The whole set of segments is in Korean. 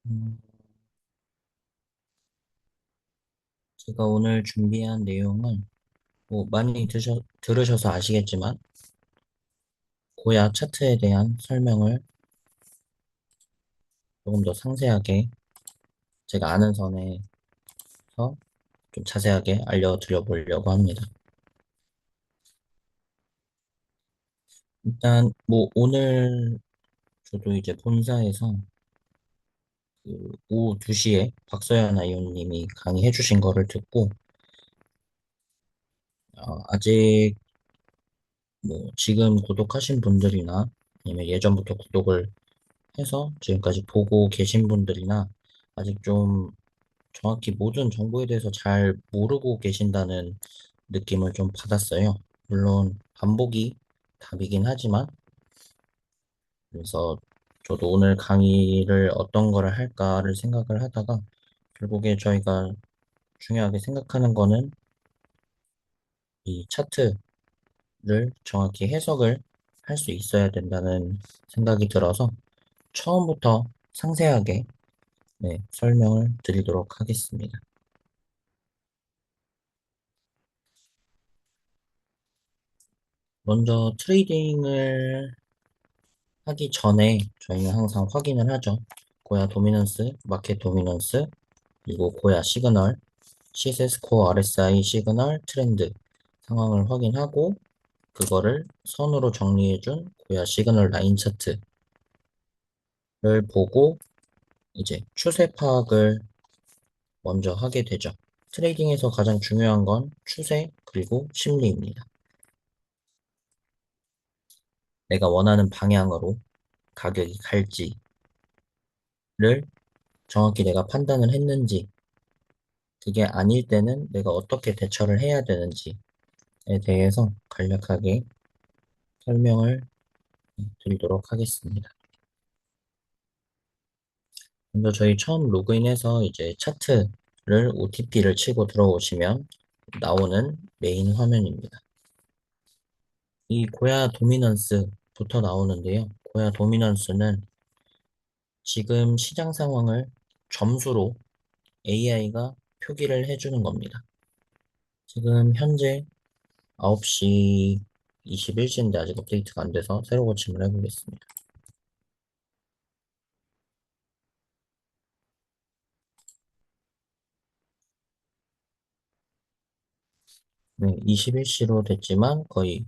음, 제가 오늘 준비한 내용은 뭐 많이 들으셔서 아시겠지만 고야 차트에 대한 설명을 조금 더 상세하게 제가 아는 선에서 좀 자세하게 알려드려 보려고 합니다. 일단 뭐 오늘 저도 이제 본사에서 그 오후 2시에 박서연 아이오님이 강의해 주신 거를 듣고 아직 뭐 지금 구독하신 분들이나 아니면 예전부터 구독을 해서 지금까지 보고 계신 분들이나 아직 좀 정확히 모든 정보에 대해서 잘 모르고 계신다는 느낌을 좀 받았어요. 물론 반복이 답이긴 하지만, 그래서 저도 오늘 강의를 어떤 거를 할까를 생각을 하다가 결국에 저희가 중요하게 생각하는 거는 이 차트를 정확히 해석을 할 수 있어야 된다는 생각이 들어서 처음부터 상세하게 설명을 드리도록 하겠습니다. 먼저 트레이딩을 하기 전에 저희는 항상 확인을 하죠. 고야 도미넌스, 마켓 도미넌스, 그리고 고야 시그널, 시세 스코어, RSI 시그널, 트렌드 상황을 확인하고 그거를 선으로 정리해준 고야 시그널 라인 차트를 보고 이제 추세 파악을 먼저 하게 되죠. 트레이딩에서 가장 중요한 건 추세 그리고 심리입니다. 내가 원하는 방향으로 가격이 갈지를 정확히 내가 판단을 했는지, 그게 아닐 때는 내가 어떻게 대처를 해야 되는지에 대해서 간략하게 설명을 드리도록 하겠습니다. 먼저 저희 처음 로그인해서 이제 차트를 OTP를 치고 들어오시면 나오는 메인 화면입니다. 이 고야 도미넌스부터 나오는데요. 고야 도미넌스는 지금 시장 상황을 점수로 AI가 표기를 해주는 겁니다. 지금 현재 9시 21시인데 아직 업데이트가 안 돼서 새로 고침을 해보겠습니다. 네, 21시로 됐지만 거의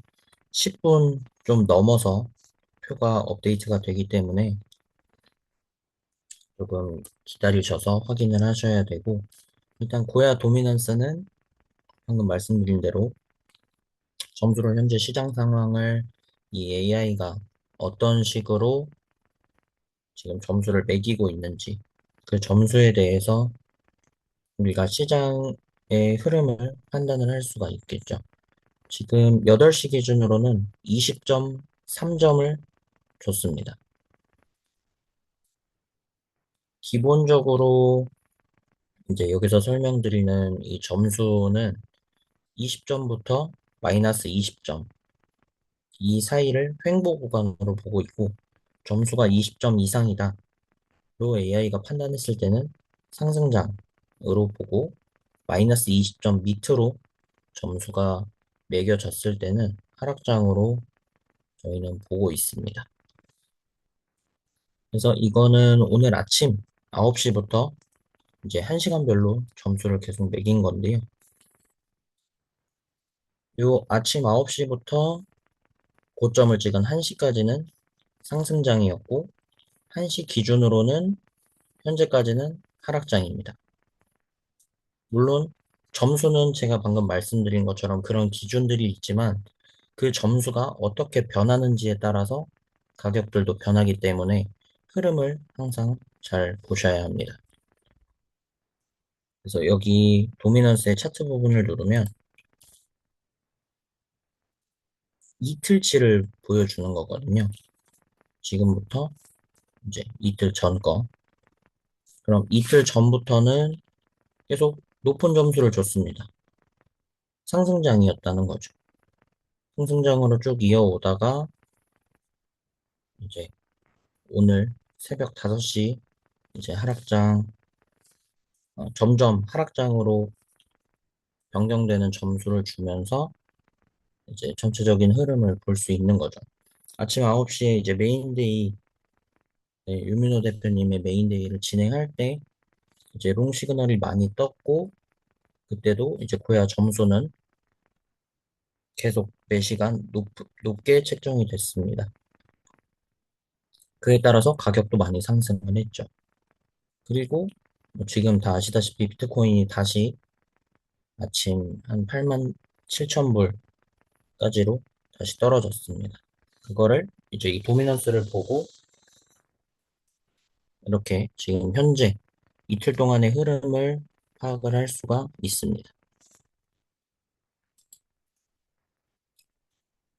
10분 좀 넘어서 표가 업데이트가 되기 때문에 조금 기다리셔서 확인을 하셔야 되고, 일단 고야 도미넌스는 방금 말씀드린 대로 점수를 현재 시장 상황을 이 AI가 어떤 식으로 지금 점수를 매기고 있는지, 그 점수에 대해서 우리가 시장의 흐름을 판단을 할 수가 있겠죠. 지금 8시 기준으로는 20.3점을 줬습니다. 기본적으로 이제 여기서 설명드리는 이 점수는 20점부터 마이너스 20점 이 사이를 횡보 구간으로 보고 있고, 점수가 20점 이상이다 로 AI가 판단했을 때는 상승장으로 보고, 마이너스 20점 밑으로 점수가 매겨졌을 때는 하락장으로 저희는 보고 있습니다. 그래서 이거는 오늘 아침 9시부터 이제 1시간별로 점수를 계속 매긴 건데요. 요 아침 9시부터 고점을 찍은 1시까지는 상승장이었고, 1시 기준으로는 현재까지는 하락장입니다. 물론 점수는 제가 방금 말씀드린 것처럼 그런 기준들이 있지만 그 점수가 어떻게 변하는지에 따라서 가격들도 변하기 때문에 흐름을 항상 잘 보셔야 합니다. 그래서 여기 도미넌스의 차트 부분을 누르면 이틀치를 보여주는 거거든요. 지금부터 이제 이틀 전 거. 그럼 이틀 전부터는 계속 높은 점수를 줬습니다. 상승장이었다는 거죠. 상승장으로 쭉 이어오다가 이제 오늘 새벽 5시 이제 점점 하락장으로 변경되는 점수를 주면서 이제 전체적인 흐름을 볼 수 있는 거죠. 아침 9시에 이제 메인데이, 네, 유민호 대표님의 메인데이를 진행할 때 이제 롱 시그널이 많이 떴고, 그때도 이제 코야 점수는 계속 매시간 높게 책정이 됐습니다. 그에 따라서 가격도 많이 상승을 했죠. 그리고 뭐 지금 다 아시다시피 비트코인이 다시 아침 한 8만 7천 불까지로 다시 떨어졌습니다. 그거를 이제 이 도미넌스를 보고 이렇게 지금 현재 이틀 동안의 흐름을 파악을 할 수가 있습니다.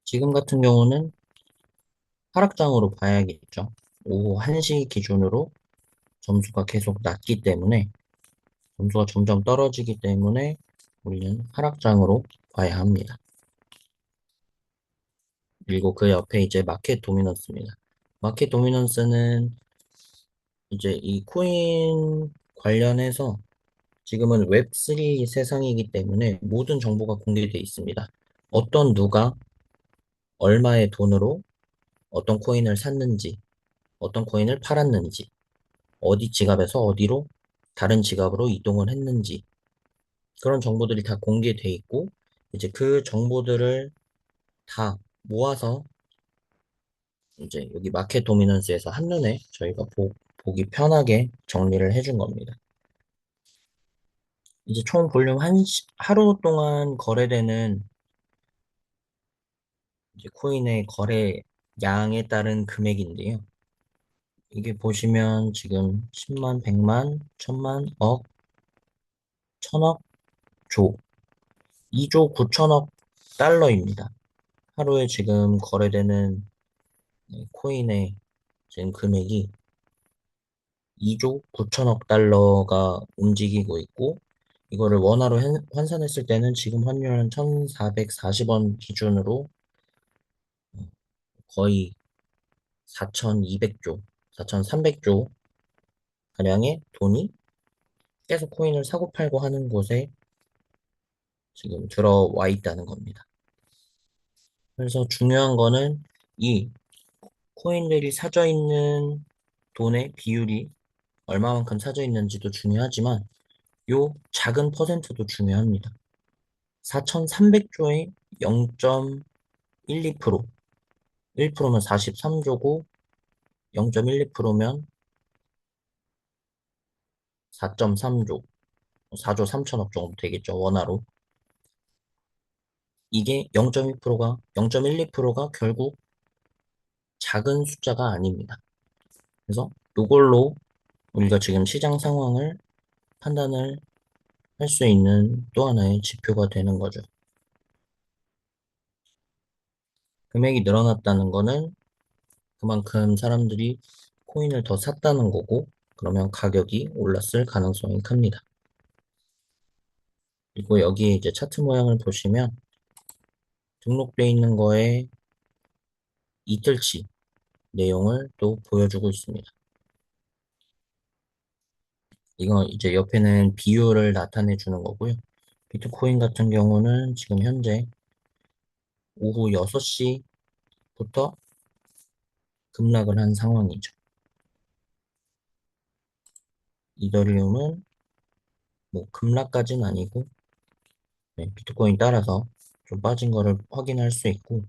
지금 같은 경우는 하락장으로 봐야겠죠. 오후 1시 기준으로 점수가 계속 낮기 때문에 점수가 점점 떨어지기 때문에 우리는 하락장으로 봐야 합니다. 그리고 그 옆에 이제 마켓 도미넌스입니다. 마켓 도미넌스는 이제 이 코인 관련해서 지금은 웹3 세상이기 때문에 모든 정보가 공개되어 있습니다. 어떤 누가 얼마의 돈으로 어떤 코인을 샀는지, 어떤 코인을 팔았는지, 어디 지갑에서 어디로 다른 지갑으로 이동을 했는지, 그런 정보들이 다 공개돼 있고, 이제 그 정보들을 다 모아서 이제 여기 마켓 도미넌스에서 한눈에 저희가 보기 편하게 정리를 해준 겁니다. 이제 총 볼륨 하루 동안 거래되는 이제 코인의 거래 양에 따른 금액인데요. 이게 보시면 지금 10만, 100만, 1000만, 억, 천억, 조, 2조 9천억 달러입니다. 하루에 지금 거래되는 코인의 지금 금액이 2조 9천억 달러가 움직이고 있고, 이거를 원화로 환산했을 때는 지금 환율은 1,440원 기준으로 거의 4,200조, 4,300조 가량의 돈이 계속 코인을 사고 팔고 하는 곳에 지금 들어와 있다는 겁니다. 그래서 중요한 거는 이 코인들이 사져 있는 돈의 비율이 얼마만큼 사져 있는지도 중요하지만 요 작은 퍼센트도 중요합니다. 4,300조의 0.12%, 1%면 43조고 0.12%면 4.3조, 4조 3천억 정도 되겠죠, 원화로. 이게 0.12%가 결국 작은 숫자가 아닙니다. 그래서 이걸로 우리가 지금 시장 상황을 판단을 할 수 있는 또 하나의 지표가 되는 거죠. 금액이 늘어났다는 거는 그만큼 사람들이 코인을 더 샀다는 거고, 그러면 가격이 올랐을 가능성이 큽니다. 그리고 여기에 이제 차트 모양을 보시면 등록되어 있는 거에 이틀치 내용을 또 보여주고 있습니다. 이거 이제 옆에는 비율을 나타내 주는 거고요. 비트코인 같은 경우는 지금 현재 오후 6시부터 급락을 한 상황이죠. 이더리움은 뭐 급락까지는 아니고 네, 비트코인 따라서 좀 빠진 거를 확인할 수 있고,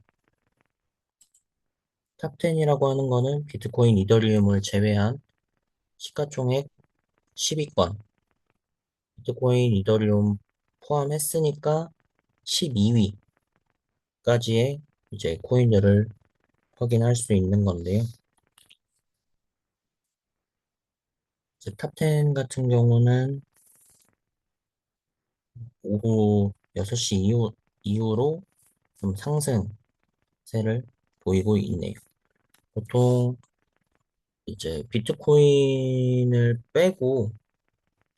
탑10이라고 하는 거는 비트코인, 이더리움을 제외한 시가총액 10위권, 비트코인, 이더리움 포함했으니까 12위까지의 이제 코인들을 확인할 수 있는 건데요. 이제 탑10 같은 경우는 오후 6시 이후로 좀 상승세를 보이고 있네요. 보통 이제 비트코인을 빼고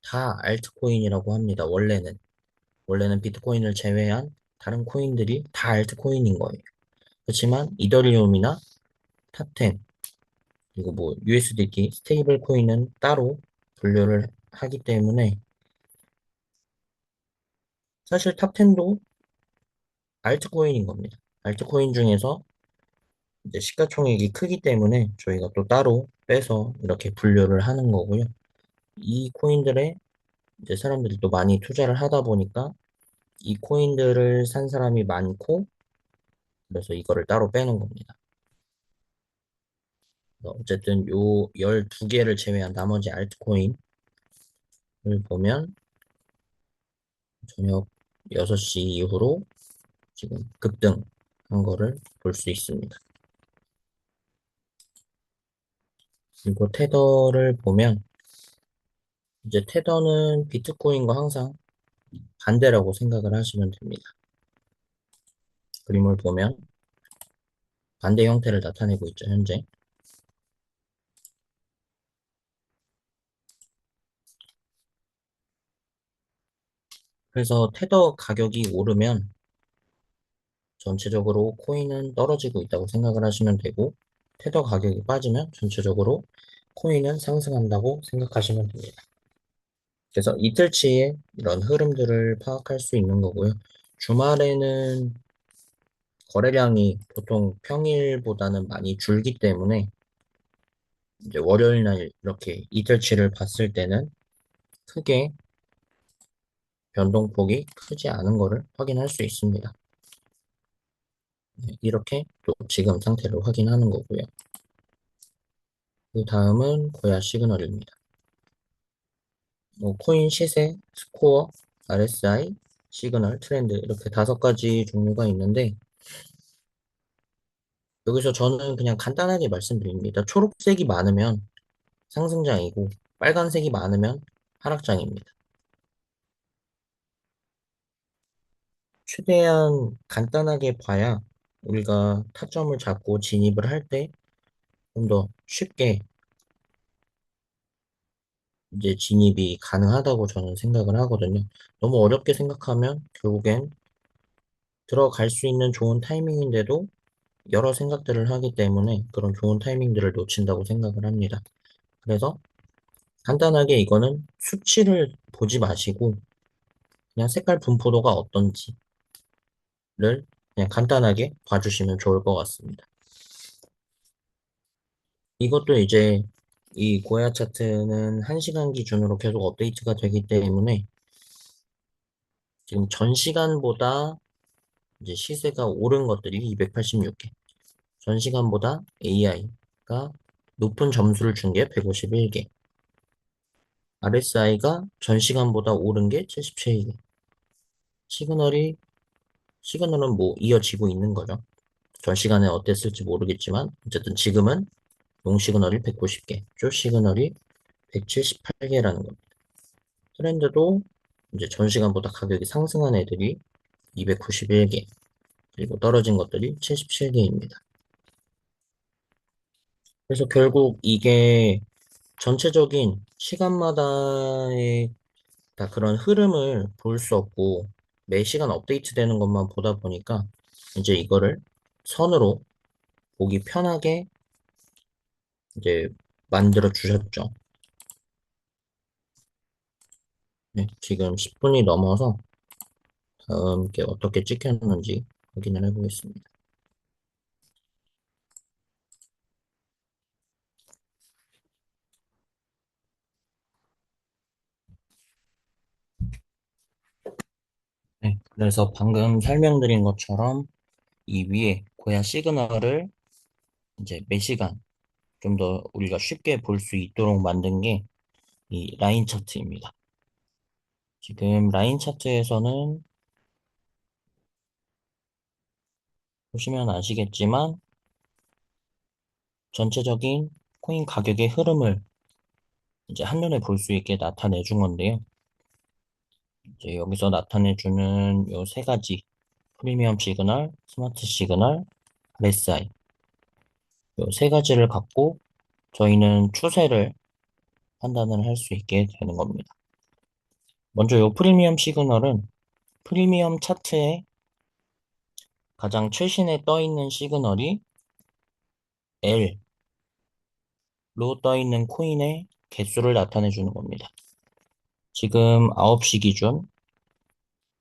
다 알트코인이라고 합니다. 원래는 비트코인을 제외한 다른 코인들이 다 알트코인인 거예요. 그렇지만 이더리움이나 탑10, 그리고 뭐 USDT 스테이블 코인은 따로 분류를 하기 때문에 사실 탑10도 알트코인인 겁니다. 알트코인 중에서 이제 시가총액이 크기 때문에 저희가 또 따로 빼서 이렇게 분류를 하는 거고요. 이 코인들에 이제 사람들이 또 많이 투자를 하다 보니까 이 코인들을 산 사람이 많고 그래서 이거를 따로 빼는 겁니다. 어쨌든 요 12개를 제외한 나머지 알트코인을 보면 저녁 6시 이후로 지금 급등한 거를 볼 수 있습니다. 그리고 테더를 보면 이제 테더는 비트코인과 항상 반대라고 생각을 하시면 됩니다. 그림을 보면 반대 형태를 나타내고 있죠, 현재. 그래서 테더 가격이 오르면 전체적으로 코인은 떨어지고 있다고 생각을 하시면 되고, 테더 가격이 빠지면 전체적으로 코인은 상승한다고 생각하시면 됩니다. 그래서 이틀치의 이런 흐름들을 파악할 수 있는 거고요. 주말에는 거래량이 보통 평일보다는 많이 줄기 때문에 이제 월요일 날 이렇게 이틀치를 봤을 때는 크게 변동폭이 크지 않은 거를 확인할 수 있습니다. 네, 이렇게 또 지금 상태를 확인하는 거고요. 그 다음은 고야 시그널입니다. 뭐 코인 시세, 스코어, RSI, 시그널, 트렌드 이렇게 5가지 종류가 있는데 여기서 저는 그냥 간단하게 말씀드립니다. 초록색이 많으면 상승장이고 빨간색이 많으면 하락장입니다. 최대한 간단하게 봐야 우리가 타점을 잡고 진입을 할 때 좀 더 쉽게 이제 진입이 가능하다고 저는 생각을 하거든요. 너무 어렵게 생각하면 결국엔 들어갈 수 있는 좋은 타이밍인데도 여러 생각들을 하기 때문에 그런 좋은 타이밍들을 놓친다고 생각을 합니다. 그래서 간단하게 이거는 수치를 보지 마시고 그냥 색깔 분포도가 어떤지를 그냥 간단하게 봐주시면 좋을 것 같습니다. 이것도 이제 이 고야 차트는 1시간 기준으로 계속 업데이트가 되기 때문에 지금 전 시간보다 이제 시세가 오른 것들이 286개, 전 시간보다 AI가 높은 점수를 준 게 151개, RSI가 전 시간보다 오른 게 77개, 시그널이, 시그널은 뭐 이어지고 있는 거죠. 전 시간에 어땠을지 모르겠지만, 어쨌든 지금은 롱 시그널이 190개, 숏 시그널이 178개라는 겁니다. 트렌드도 이제 전 시간보다 가격이 상승한 애들이 291개, 그리고 떨어진 것들이 77개입니다. 그래서 결국 이게 전체적인 시간마다의 다 그런 흐름을 볼 수 없고 매 시간 업데이트 되는 것만 보다 보니까 이제 이거를 선으로 보기 편하게 이제 만들어 주셨죠. 네, 지금 10분이 넘어서 다음 게 어떻게 찍혔는지 확인을 해보겠습니다. 네, 그래서 방금 설명드린 것처럼 이 위에 고야 시그널을 이제 매 시간 좀 더 우리가 쉽게 볼 수 있도록 만든 게 이 라인 차트입니다. 지금 라인 차트에서는 보시면 아시겠지만 전체적인 코인 가격의 흐름을 이제 한눈에 볼 수 있게 나타내 준 건데요. 이제 여기서 나타내 주는 요 3가지 프리미엄 시그널, 스마트 시그널, RSI 요 3가지를 갖고 저희는 추세를 판단을 할 수 있게 되는 겁니다. 먼저 요 프리미엄 시그널은 프리미엄 차트에 가장 최신에 떠 있는 시그널이 L, 떠 있는 코인의 개수를 나타내 주는 겁니다. 지금 9시 기준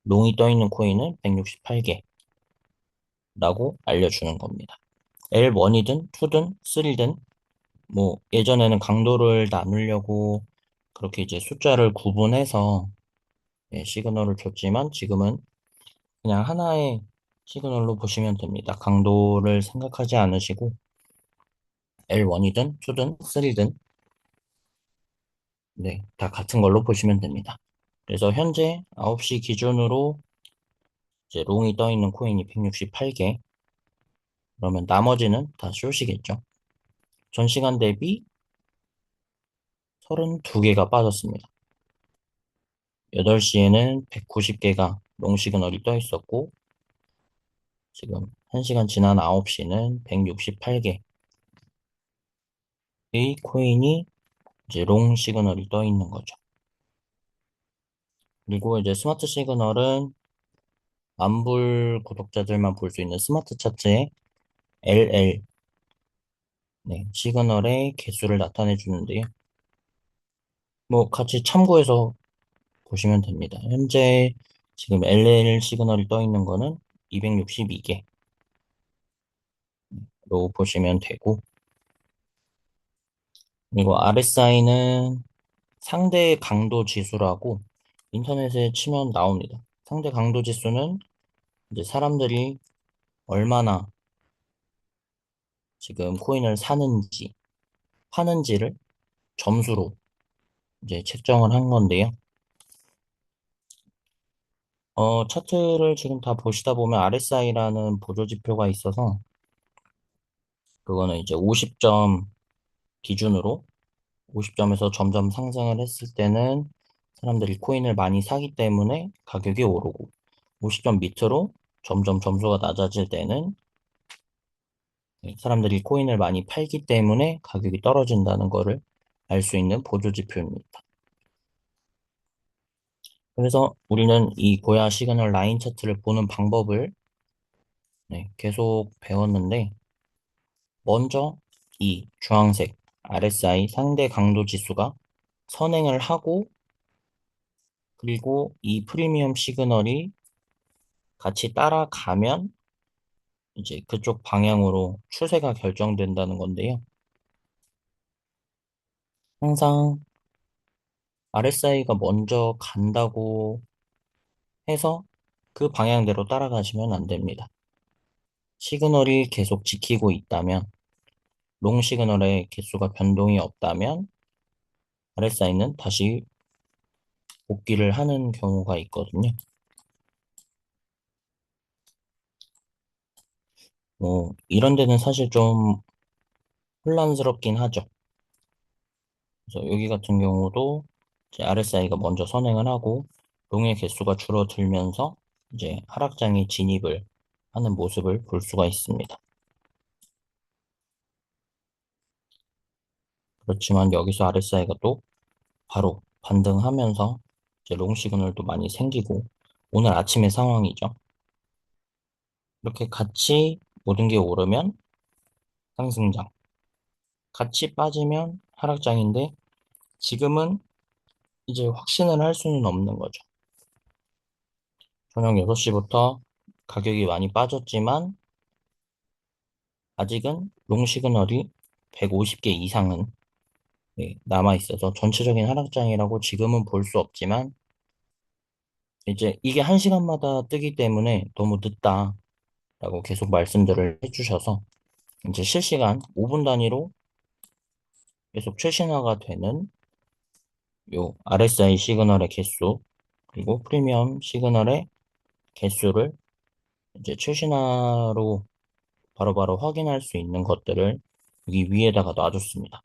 롱이 떠 있는 코인은 168개라고 알려주는 겁니다. L1이든 2든 3든 뭐 예전에는 강도를 나누려고 그렇게 이제 숫자를 구분해서 시그널을 줬지만 지금은 그냥 하나의 시그널로 보시면 됩니다. 강도를 생각하지 않으시고 L1이든 2든 3든 네, 다 같은 걸로 보시면 됩니다. 그래서 현재 9시 기준으로 이제 롱이 떠 있는 코인이 168개, 그러면 나머지는 다 숏이겠죠. 전 시간 대비 32개가 빠졌습니다. 8시에는 190개가 롱 시그널이 떠 있었고, 지금 1시간 지난 9시는 168개의 코인이 이제 롱 시그널이 떠 있는 거죠. 그리고 이제 스마트 시그널은 안불 구독자들만 볼 수 있는 스마트 차트에 LL, 네, 시그널의 개수를 나타내 주는데요. 뭐 같이 참고해서 보시면 됩니다. 현재 지금 LL 시그널이 떠 있는 거는 262개로 보시면 되고, 그리고 RSI는 상대 강도 지수라고 인터넷에 치면 나옵니다. 상대 강도 지수는 이제 사람들이 얼마나 지금 코인을 사는지, 파는지를 점수로 이제 책정을 한 건데요. 차트를 지금 다 보시다 보면 RSI라는 보조 지표가 있어서 그거는 이제 50점 기준으로 50점에서 점점 상승을 했을 때는 사람들이 코인을 많이 사기 때문에 가격이 오르고 50점 밑으로 점점 점수가 낮아질 때는 사람들이 코인을 많이 팔기 때문에 가격이 떨어진다는 거를 알 수 있는 보조 지표입니다. 그래서 우리는 이 고야 시그널 라인 차트를 보는 방법을 계속 배웠는데 먼저 이 주황색 RSI 상대 강도 지수가 선행을 하고 그리고 이 프리미엄 시그널이 같이 따라가면 이제 그쪽 방향으로 추세가 결정된다는 건데요. 항상 RSI가 먼저 간다고 해서 그 방향대로 따라가시면 안 됩니다. 시그널이 계속 지키고 있다면, 롱 시그널의 개수가 변동이 없다면 RSI는 다시 복귀를 하는 경우가 있거든요. 뭐 이런 데는 사실 좀 혼란스럽긴 하죠. 그래서 여기 같은 경우도 이제 RSI가 먼저 선행을 하고 롱의 개수가 줄어들면서 이제 하락장에 진입을 하는 모습을 볼 수가 있습니다. 그렇지만 여기서 RSI가 또 바로 반등하면서 이제 롱 시그널도 많이 생기고 오늘 아침의 상황이죠. 이렇게 같이 모든 게 오르면 상승장, 같이 빠지면 하락장인데 지금은 이제 확신을 할 수는 없는 거죠. 저녁 6시부터 가격이 많이 빠졌지만 아직은 롱 시그널이 150개 이상은 남아 있어서 전체적인 하락장이라고 지금은 볼 수 없지만 이제 이게 1시간마다 뜨기 때문에 너무 늦다라고 계속 말씀들을 해주셔서 이제 실시간 5분 단위로 계속 최신화가 되는 요 RSI 시그널의 개수 그리고 프리미엄 시그널의 개수를 이제 최신화로 바로바로 확인할 수 있는 것들을 여기 위에다가 놔줬습니다.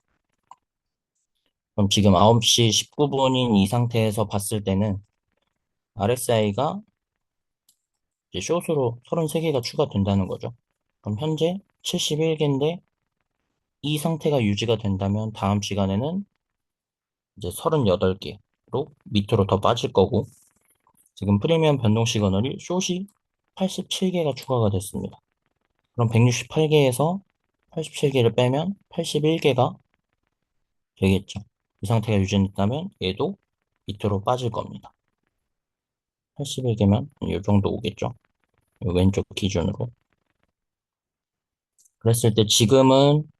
그럼 지금 9시 19분인 이 상태에서 봤을 때는 RSI가 이제 숏으로 33개가 추가된다는 거죠. 그럼 현재 71개인데 이 상태가 유지가 된다면 다음 시간에는 이제 38개로 밑으로 더 빠질 거고 지금 프리미엄 변동 시그널이 숏이 87개가 추가가 됐습니다. 그럼 168개에서 87개를 빼면 81개가 되겠죠. 이 상태가 유지된다면 얘도 밑으로 빠질 겁니다. 81개면 이 정도 오겠죠. 왼쪽 기준으로. 그랬을 때 지금은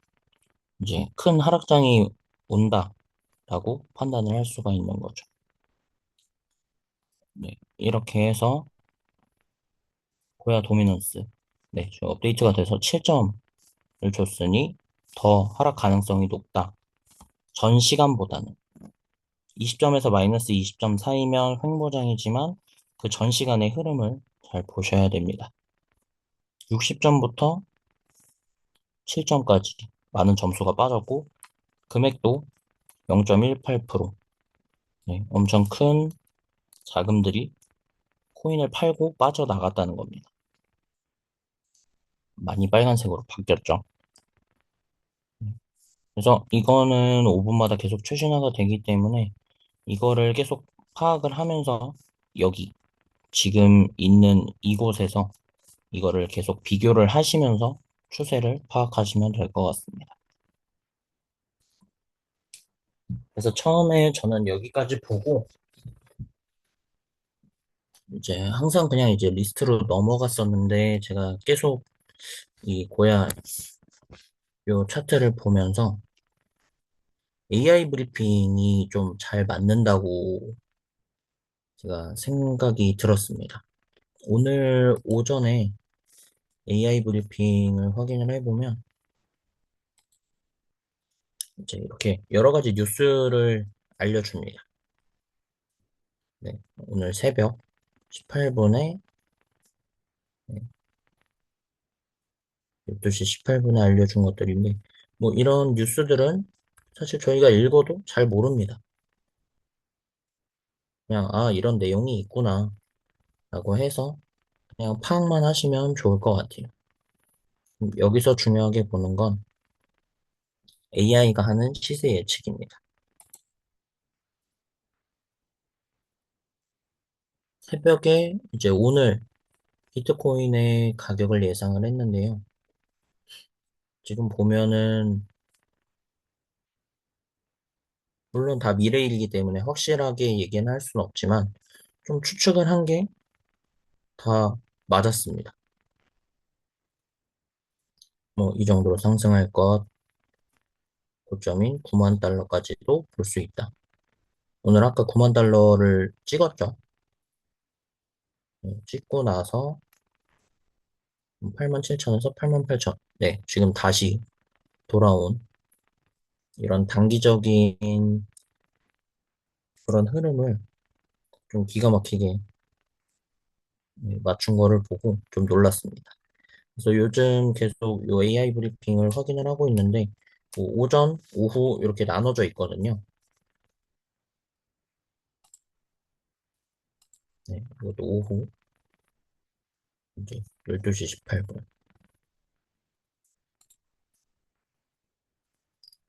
이제 큰 하락장이 온다라고 판단을 할 수가 있는 거죠. 네, 이렇게 해서 고야 도미넌스. 네, 지금 업데이트가 돼서 7점을 줬으니 더 하락 가능성이 높다. 전 시간보다는. 20점에서 마이너스 20점 사이면 횡보장이지만 그 전 시간의 흐름을 잘 보셔야 됩니다. 60점부터 7점까지 많은 점수가 빠졌고 금액도 0.18%. 네, 엄청 큰 자금들이 코인을 팔고 빠져나갔다는 겁니다. 많이 빨간색으로 바뀌었죠. 그래서 이거는 5분마다 계속 추진화가 되기 때문에 이거를 계속 파악을 하면서 여기 지금 있는 이곳에서 이거를 계속 비교를 하시면서 추세를 파악하시면 될 것 같습니다. 그래서 처음에 저는 여기까지 보고 이제 항상 그냥 이제 리스트로 넘어갔었는데 제가 계속 이 고야 요 차트를 보면서 AI 브리핑이 좀 잘 맞는다고 제가 생각이 들었습니다. 오늘 오전에 AI 브리핑을 확인을 해보면 이제 이렇게 여러 가지 뉴스를 알려줍니다. 네, 오늘 새벽 18분에 12시 18분에 알려준 것들인데 뭐 이런 뉴스들은 사실 저희가 읽어도 잘 모릅니다. 그냥 아 이런 내용이 있구나 라고 해서 그냥 파악만 하시면 좋을 것 같아요. 여기서 중요하게 보는 건 AI가 하는 시세 예측입니다. 새벽에 이제 오늘 비트코인의 가격을 예상을 했는데요. 지금 보면은 물론 다 미래일이기 때문에 확실하게 얘기는 할 수는 없지만 좀 추측을 한 게 다 맞았습니다. 뭐 이 정도로 상승할 것, 고점인 9만 달러까지도 볼 수 있다. 오늘 아까 9만 달러를 찍었죠. 찍고 나서 8만 7천에서 8만 8천. 네, 지금 다시 돌아온 이런 단기적인 그런 흐름을 좀 기가 막히게 맞춘 거를 보고 좀 놀랐습니다. 그래서 요즘 계속 요 AI 브리핑을 확인을 하고 있는데 뭐 오전, 오후 이렇게 나눠져 있거든요. 네, 이것도 오후 이제 12시 18분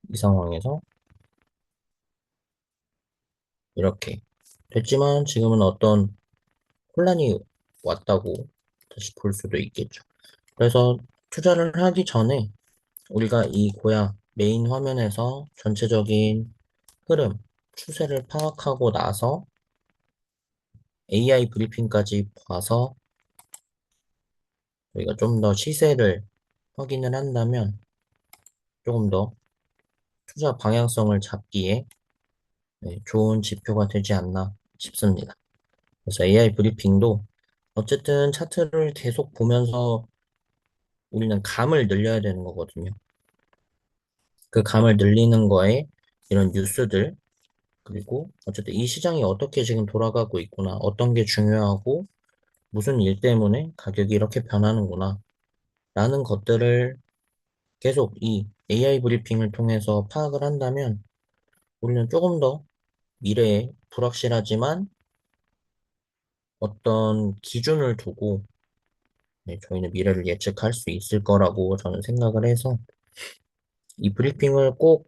이 상황에서 이렇게 됐지만 지금은 어떤 혼란이 왔다고 다시 볼 수도 있겠죠. 그래서 투자를 하기 전에 우리가 이 고야 메인 화면에서 전체적인 흐름, 추세를 파악하고 나서 AI 브리핑까지 봐서 우리가 좀 더 시세를 확인을 한다면 조금 더 투자 방향성을 잡기에 좋은 지표가 되지 않나 싶습니다. 그래서 AI 브리핑도 어쨌든 차트를 계속 보면서 우리는 감을 늘려야 되는 거거든요. 그 감을 늘리는 거에 이런 뉴스들, 그리고 어쨌든 이 시장이 어떻게 지금 돌아가고 있구나, 어떤 게 중요하고, 무슨 일 때문에 가격이 이렇게 변하는구나, 라는 것들을 계속 이 AI 브리핑을 통해서 파악을 한다면, 우리는 조금 더 미래에 불확실하지만 어떤 기준을 두고 저희는 미래를 예측할 수 있을 거라고 저는 생각을 해서 이 브리핑을 꼭뭐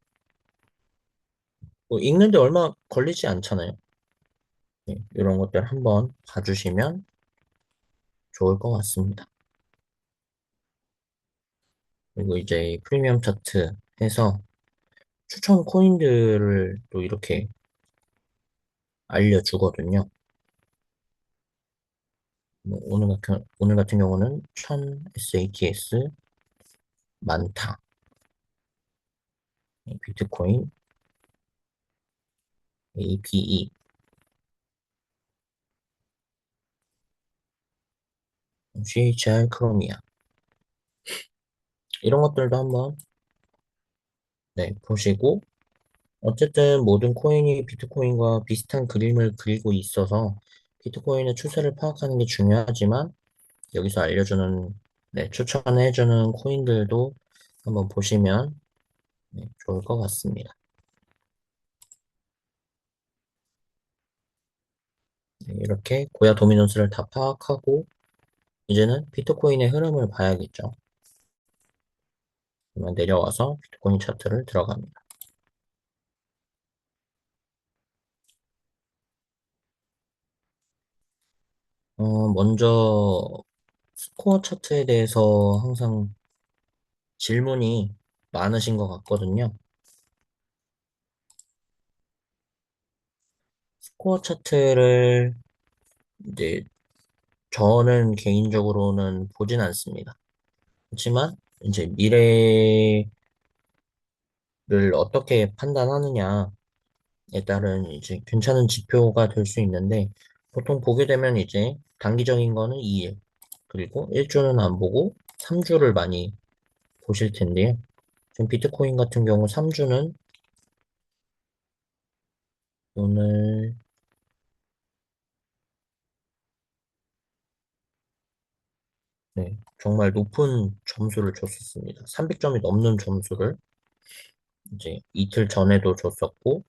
읽는데 얼마 걸리지 않잖아요. 이런 것들 한번 봐주시면 좋을 것 같습니다. 그리고 이제 프리미엄 차트 해서 추천 코인들을 또 이렇게 알려주거든요. 뭐 오늘 같은 경우는 1000 SATS 많다. 비트코인 APE, CHR 크로미아 이런 것들도 한번 네, 보시고 어쨌든 모든 코인이 비트코인과 비슷한 그림을 그리고 있어서 비트코인의 추세를 파악하는 게 중요하지만 여기서 알려주는 네, 추천해주는 코인들도 한번 보시면 네, 좋을 것 같습니다. 네, 이렇게 고야 도미노스를 다 파악하고 이제는 비트코인의 흐름을 봐야겠죠. 그러면 내려와서 비트코인 차트를 들어갑니다. 먼저 스코어 차트에 대해서 항상 질문이 많으신 것 같거든요. 스코어 차트를 이제 저는 개인적으로는 보진 않습니다. 그렇지만 이제 미래를 어떻게 판단하느냐에 따른 이제 괜찮은 지표가 될 수 있는데 보통 보게 되면 이제 단기적인 거는 2일 그리고 1주는 안 보고 3주를 많이 보실 텐데요. 지금 비트코인 같은 경우 3주는 오늘 네, 정말 높은 점수를 줬었습니다. 300점이 넘는 점수를 이제 이틀 전에도 줬었고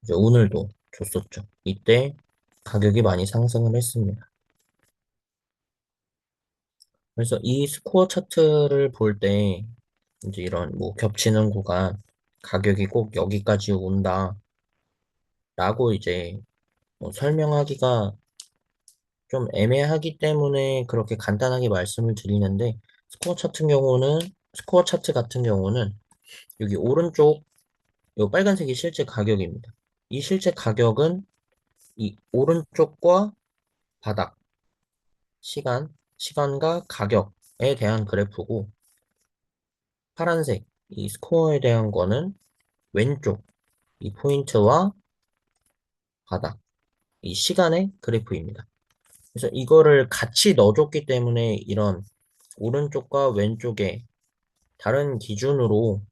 이제 오늘도 줬었죠. 이때 가격이 많이 상승을 했습니다. 그래서 이 스코어 차트를 볼 때 이제 이런 뭐 겹치는 구간 가격이 꼭 여기까지 온다라고 이제 뭐 설명하기가 좀 애매하기 때문에 그렇게 간단하게 말씀을 드리는데 스코어 차트 같은 경우는 여기 오른쪽 이 빨간색이 실제 가격입니다. 이 실제 가격은 이 오른쪽과 바닥 시간과 가격에 대한 그래프고 파란색 이 스코어에 대한 거는 왼쪽 이 포인트와 바닥 이 시간의 그래프입니다. 그래서 이거를 같이 넣어줬기 때문에 이런 오른쪽과 왼쪽에 다른 기준으로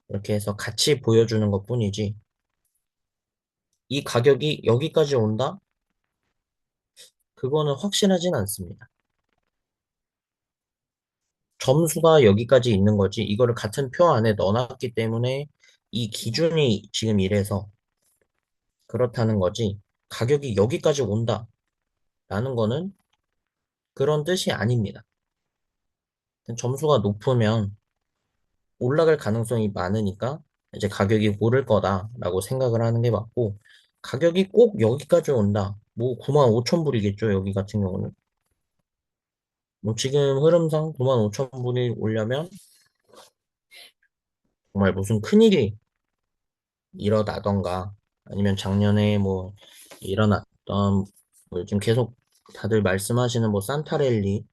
이렇게 해서 같이 보여주는 것뿐이지 이 가격이 여기까지 온다? 그거는 확실하진 않습니다. 점수가 여기까지 있는 거지 이거를 같은 표 안에 넣어놨기 때문에 이 기준이 지금 이래서 그렇다는 거지 가격이 여기까지 온다라는 거는 그런 뜻이 아닙니다. 점수가 높으면 올라갈 가능성이 많으니까 이제 가격이 오를 거다라고 생각을 하는 게 맞고 가격이 꼭 여기까지 온다. 뭐 9만 5천 불이겠죠. 여기 같은 경우는. 뭐 지금 흐름상 9만 5천 불이 오려면 정말 무슨 큰일이 일어나던가 아니면 작년에 뭐 일어났던 뭐 요즘 계속 다들 말씀하시는 뭐 산타랠리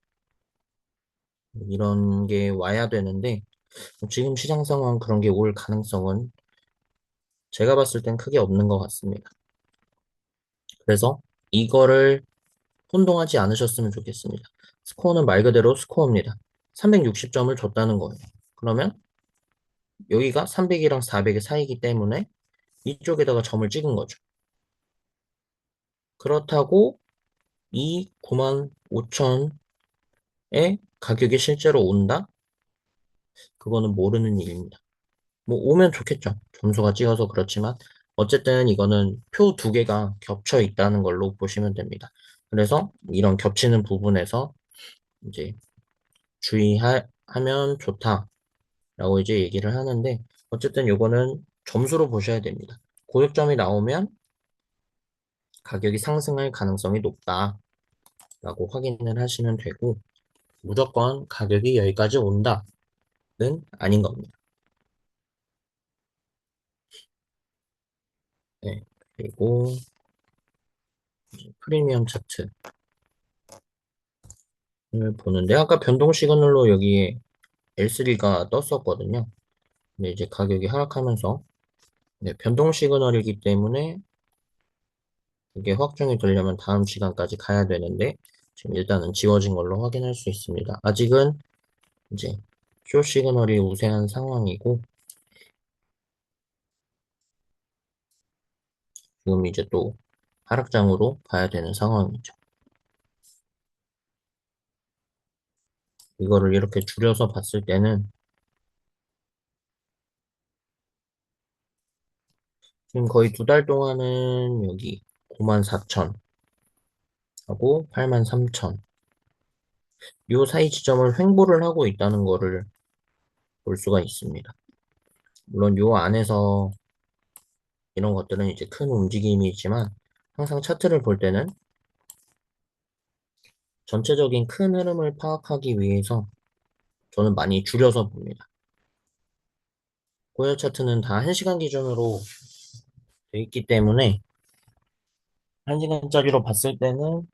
이런 게 와야 되는데 뭐 지금 시장 상황 그런 게 올 가능성은 제가 봤을 땐 크게 없는 것 같습니다. 그래서 이거를 혼동하지 않으셨으면 좋겠습니다. 스코어는 말 그대로 스코어입니다. 360점을 줬다는 거예요. 그러면 여기가 300이랑 400의 사이기 때문에 이쪽에다가 점을 찍은 거죠. 그렇다고 이 9만 5천의 가격이 실제로 온다? 그거는 모르는 일입니다. 뭐 오면 좋겠죠. 점수가 찍어서 그렇지만 어쨌든 이거는 표 두 개가 겹쳐 있다는 걸로 보시면 됩니다. 그래서 이런 겹치는 부분에서 이제 주의하면 좋다라고 이제 얘기를 하는데 어쨌든 요거는 점수로 보셔야 됩니다. 고득점이 나오면 가격이 상승할 가능성이 높다라고 확인을 하시면 되고 무조건 가격이 여기까지 온다는 아닌 겁니다. 네. 그리고 프리미엄 차트를 보는데 아까 변동 시그널로 여기에 L3가 떴었거든요. 근데 이제 가격이 하락하면서 네, 변동 시그널이기 때문에 이게 확정이 되려면 다음 시간까지 가야 되는데 지금 일단은 지워진 걸로 확인할 수 있습니다. 아직은 이제 쇼 시그널이 우세한 상황이고 지금 이제 또 하락장으로 가야 되는 상황이죠. 이거를 이렇게 줄여서 봤을 때는 지금 거의 두 달 동안은 여기 94,000 하고 83,000 요 사이 지점을 횡보를 하고 있다는 거를 볼 수가 있습니다. 물론 요 안에서 이런 것들은 이제 큰 움직임이지만 항상 차트를 볼 때는 전체적인 큰 흐름을 파악하기 위해서 저는 많이 줄여서 봅니다. 고열 차트는 다 1시간 기준으로 돼 있기 때문에 1시간짜리로 봤을 때는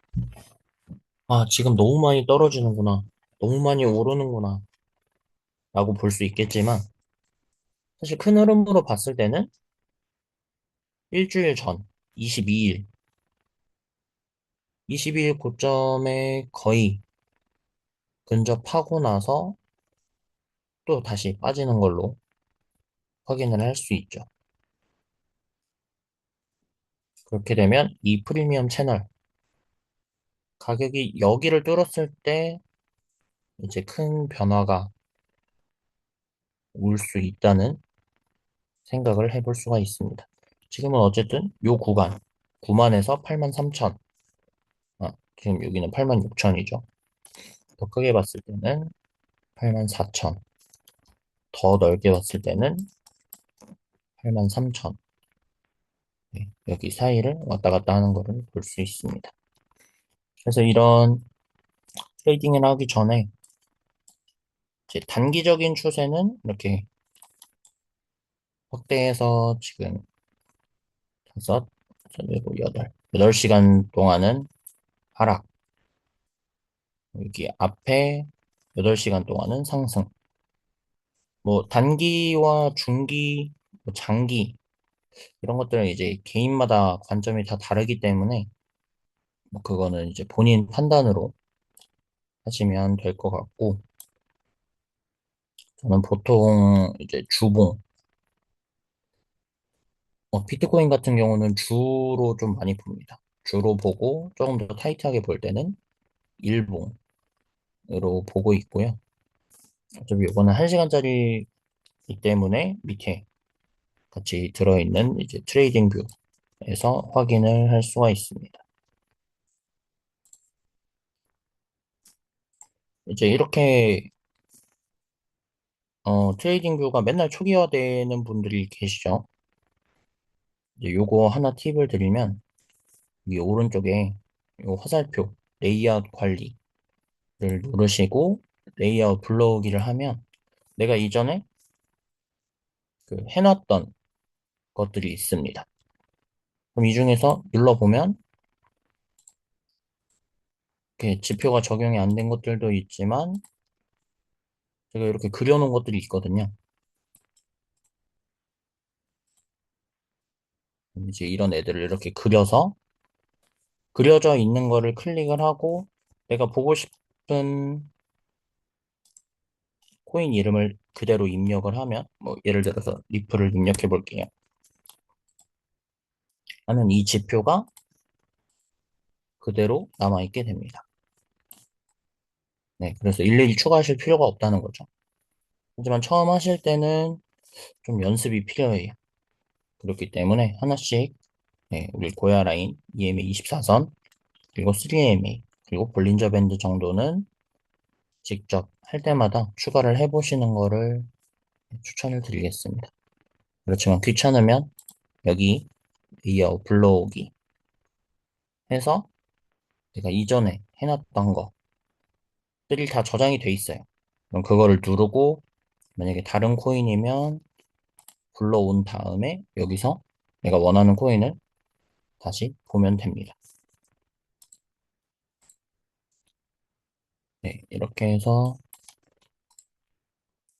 아, 지금 너무 많이 떨어지는구나. 너무 많이 오르는구나. 라고 볼 수 있겠지만 사실 큰 흐름으로 봤을 때는 일주일 전, 22일, 22일 고점에 거의 근접하고 나서 또 다시 빠지는 걸로 확인을 할 수 있죠. 그렇게 되면 이 프리미엄 채널 가격이 여기를 뚫었을 때 이제 큰 변화가 올 수 있다는 생각을 해볼 수가 있습니다. 지금은 어쨌든 요 구간 9만에서 8만 3천 지금 여기는 8만 6천이죠. 더 크게 봤을 때는 8만 4천 더 넓게 봤을 때는 8만 3천 여기 사이를 왔다 갔다 하는 거를 볼 수 있습니다. 그래서 이런 트레이딩을 하기 전에 이제 단기적인 추세는 이렇게 확대해서 지금 다섯, 일곱, 여덟 시간 동안은 하락. 여기 앞에 8시간 동안은 상승. 뭐 단기와 중기, 뭐 장기 이런 것들은 이제 개인마다 관점이 다 다르기 때문에 뭐 그거는 이제 본인 판단으로 하시면 될 것 같고 저는 보통 이제 주봉 비트코인 같은 경우는 주로 좀 많이 봅니다. 주로 보고 조금 더 타이트하게 볼 때는 일봉으로 보고 있고요. 어차피 이거는 1시간짜리이기 때문에 밑에 같이 들어있는 이제 트레이딩 뷰에서 확인을 할 수가 있습니다. 이제 이렇게 트레이딩 뷰가 맨날 초기화되는 분들이 계시죠. 이제 요거 하나 팁을 드리면 이 오른쪽에 요 화살표 레이아웃 관리를 누르시고 레이아웃 불러오기를 하면 내가 이전에 그 해놨던 것들이 있습니다. 그럼 이 중에서 눌러보면 이렇게 지표가 적용이 안 된 것들도 있지만 제가 이렇게 그려놓은 것들이 있거든요. 이제 이런 애들을 이렇게 그려서 그려져 있는 거를 클릭을 하고 내가 보고 싶은 코인 이름을 그대로 입력을 하면 뭐 예를 들어서 리플을 입력해 볼게요. 하면 이 지표가 그대로 남아있게 됩니다. 네, 그래서 일일이 추가하실 필요가 없다는 거죠. 하지만 처음 하실 때는 좀 연습이 필요해요. 그렇기 때문에 하나씩 네, 우리 고야 라인 EMA 24선 그리고 3EMA 그리고 볼린저 밴드 정도는 직접 할 때마다 추가를 해보시는 거를 추천을 드리겠습니다. 그렇지만 귀찮으면 여기 이어 불러오기 해서 내가 이전에 해놨던 것들이 다 저장이 돼 있어요. 그럼 그거를 누르고 만약에 다른 코인이면 불러온 다음에 여기서 내가 원하는 코인을 다시 보면 됩니다. 네, 이렇게 해서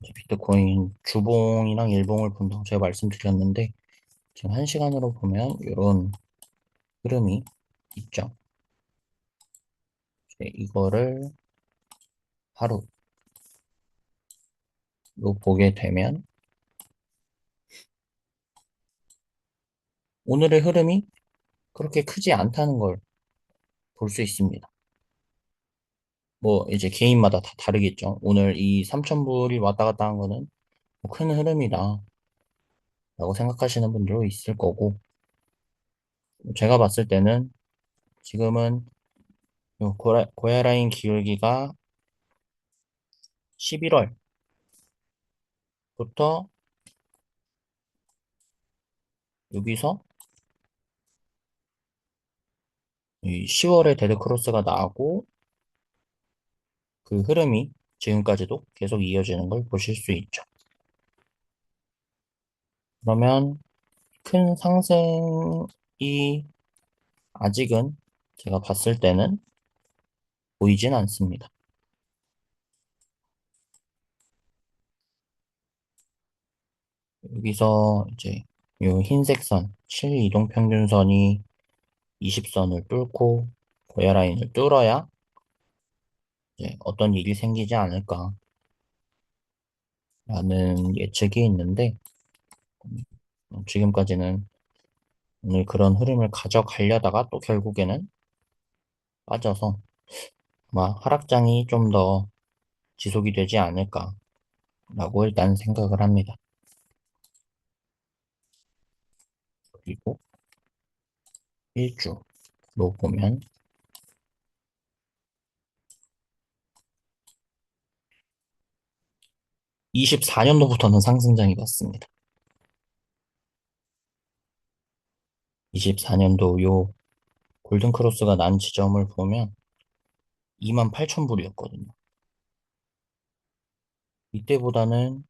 이제 비트코인 주봉이랑 일봉을 본다고 제가 말씀드렸는데 지금 1시간으로 보면 이런 흐름이 있죠. 이거를 하루로 보게 되면 오늘의 흐름이 그렇게 크지 않다는 걸 볼 수 있습니다. 뭐 이제 개인마다 다 다르겠죠. 오늘 이 3,000불이 왔다 갔다 한 거는 뭐큰 흐름이다 라고 생각하시는 분들도 있을 거고 제가 봤을 때는 지금은 요 고야라인 기울기가 11월부터 여기서 이 10월에 데드크로스가 나고 그 흐름이 지금까지도 계속 이어지는 걸 보실 수 있죠. 그러면 큰 상승이 아직은 제가 봤을 때는 보이진 않습니다. 여기서 이제 이 흰색 선, 7이동평균선이 20선을 뚫고 고야 라인을 뚫어야 이제 어떤 일이 생기지 않을까라는 예측이 있는데 지금까지는 오늘 그런 흐름을 가져가려다가 또 결국에는 빠져서 아마 하락장이 좀 더 지속이 되지 않을까라고 일단 생각을 합니다. 그리고 1주로 보면 24년도부터는 상승장이 왔습니다. 24년도 요 골든크로스가 난 지점을 보면 28,000불이었거든요. 이때보다는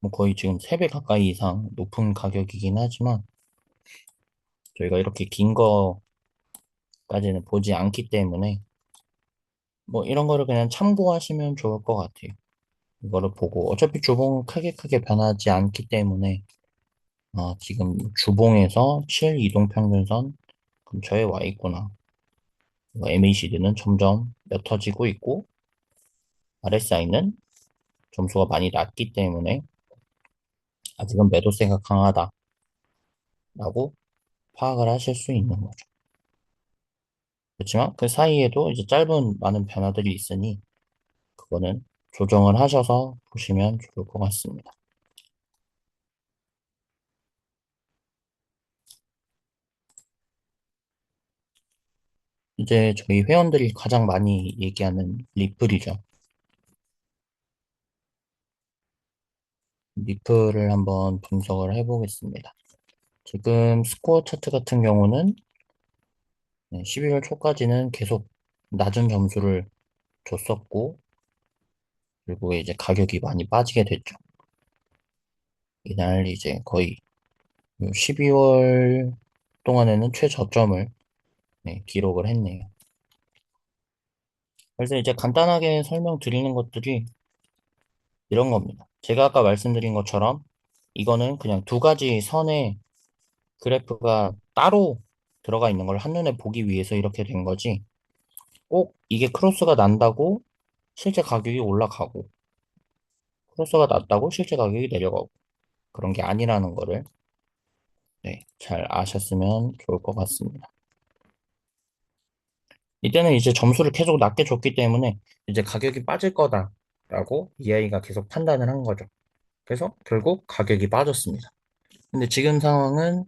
뭐 거의 지금 3배 가까이 이상 높은 가격이긴 하지만 저희가 이렇게 긴 거까지는 보지 않기 때문에 뭐 이런 거를 그냥 참고하시면 좋을 것 같아요. 이거를 보고 어차피 주봉은 크게 변하지 않기 때문에 지금 주봉에서 7 이동평균선 근처에 와 있구나. MACD는 점점 옅어지고 있고 RSI는 점수가 많이 낮기 때문에 아직은 매도세가 강하다라고 파악을 하실 수 있는 거죠. 그렇지만 그 사이에도 이제 짧은 많은 변화들이 있으니 그거는 조정을 하셔서 보시면 좋을 것 같습니다. 이제 저희 회원들이 가장 많이 얘기하는 리플이죠. 리플을 한번 분석을 해보겠습니다. 지금 스코어 차트 같은 경우는 12월 초까지는 계속 낮은 점수를 줬었고, 그리고 이제 가격이 많이 빠지게 됐죠. 이날 이제 거의 12월 동안에는 최저점을 기록을 했네요. 그래서 이제 간단하게 설명드리는 것들이 이런 겁니다. 제가 아까 말씀드린 것처럼 이거는 그냥 두 가지 선의 그래프가 따로 들어가 있는 걸 한눈에 보기 위해서 이렇게 된 거지. 꼭 이게 크로스가 난다고 실제 가격이 올라가고, 크로스가 났다고 실제 가격이 내려가고, 그런 게 아니라는 거를 잘 아셨으면 좋을 것 같습니다. 이때는 이제 점수를 계속 낮게 줬기 때문에 이제 가격이 빠질 거다라고 EI가 계속 판단을 한 거죠. 그래서 결국 가격이 빠졌습니다. 근데 지금 상황은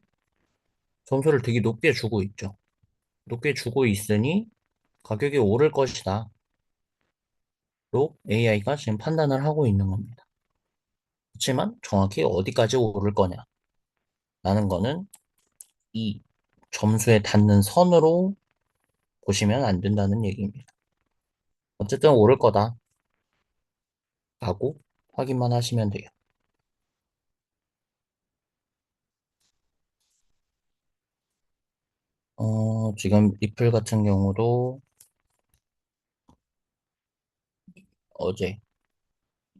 점수를 되게 높게 주고 있죠. 높게 주고 있으니 가격이 오를 것이다. 로 AI가 지금 판단을 하고 있는 겁니다. 그렇지만 정확히 어디까지 오를 거냐라는 거는 이 점수에 닿는 선으로 보시면 안 된다는 얘기입니다. 어쨌든 오를 거다라고 확인만 하시면 돼요. 지금 리플 같은 경우도 어제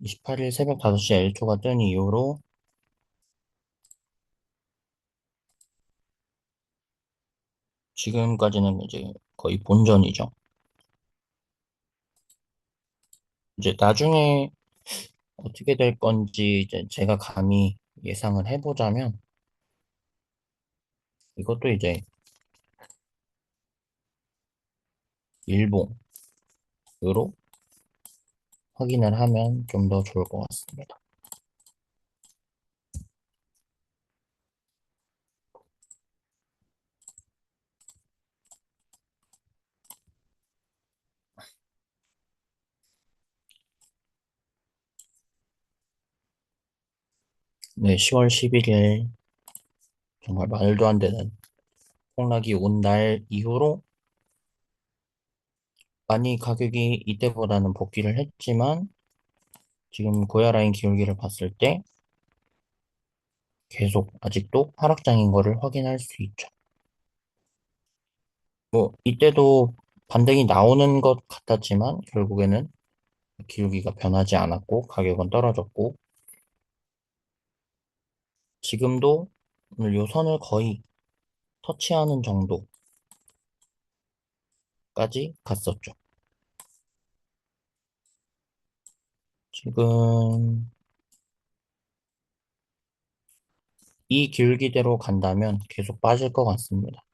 28일 새벽 5시 L2가 뜬 이후로 지금까지는 이제 거의 본전이죠. 이제 나중에 어떻게 될 건지 이제 제가 감히 예상을 해보자면 이것도 이제 일봉으로 확인을 하면 좀 더 좋을 것 같습니다. 네, 10월 11일 정말 말도 안 되는 폭락이 온 날 이후로 많이 가격이 이때보다는 복귀를 했지만 지금 고야 라인 기울기를 봤을 때 계속 아직도 하락장인 거를 확인할 수 있죠. 뭐 이때도 반등이 나오는 것 같았지만 결국에는 기울기가 변하지 않았고 가격은 떨어졌고 지금도 오늘 요 선을 거의 터치하는 정도까지 갔었죠. 지금 이 기울기대로 간다면 계속 빠질 것 같습니다.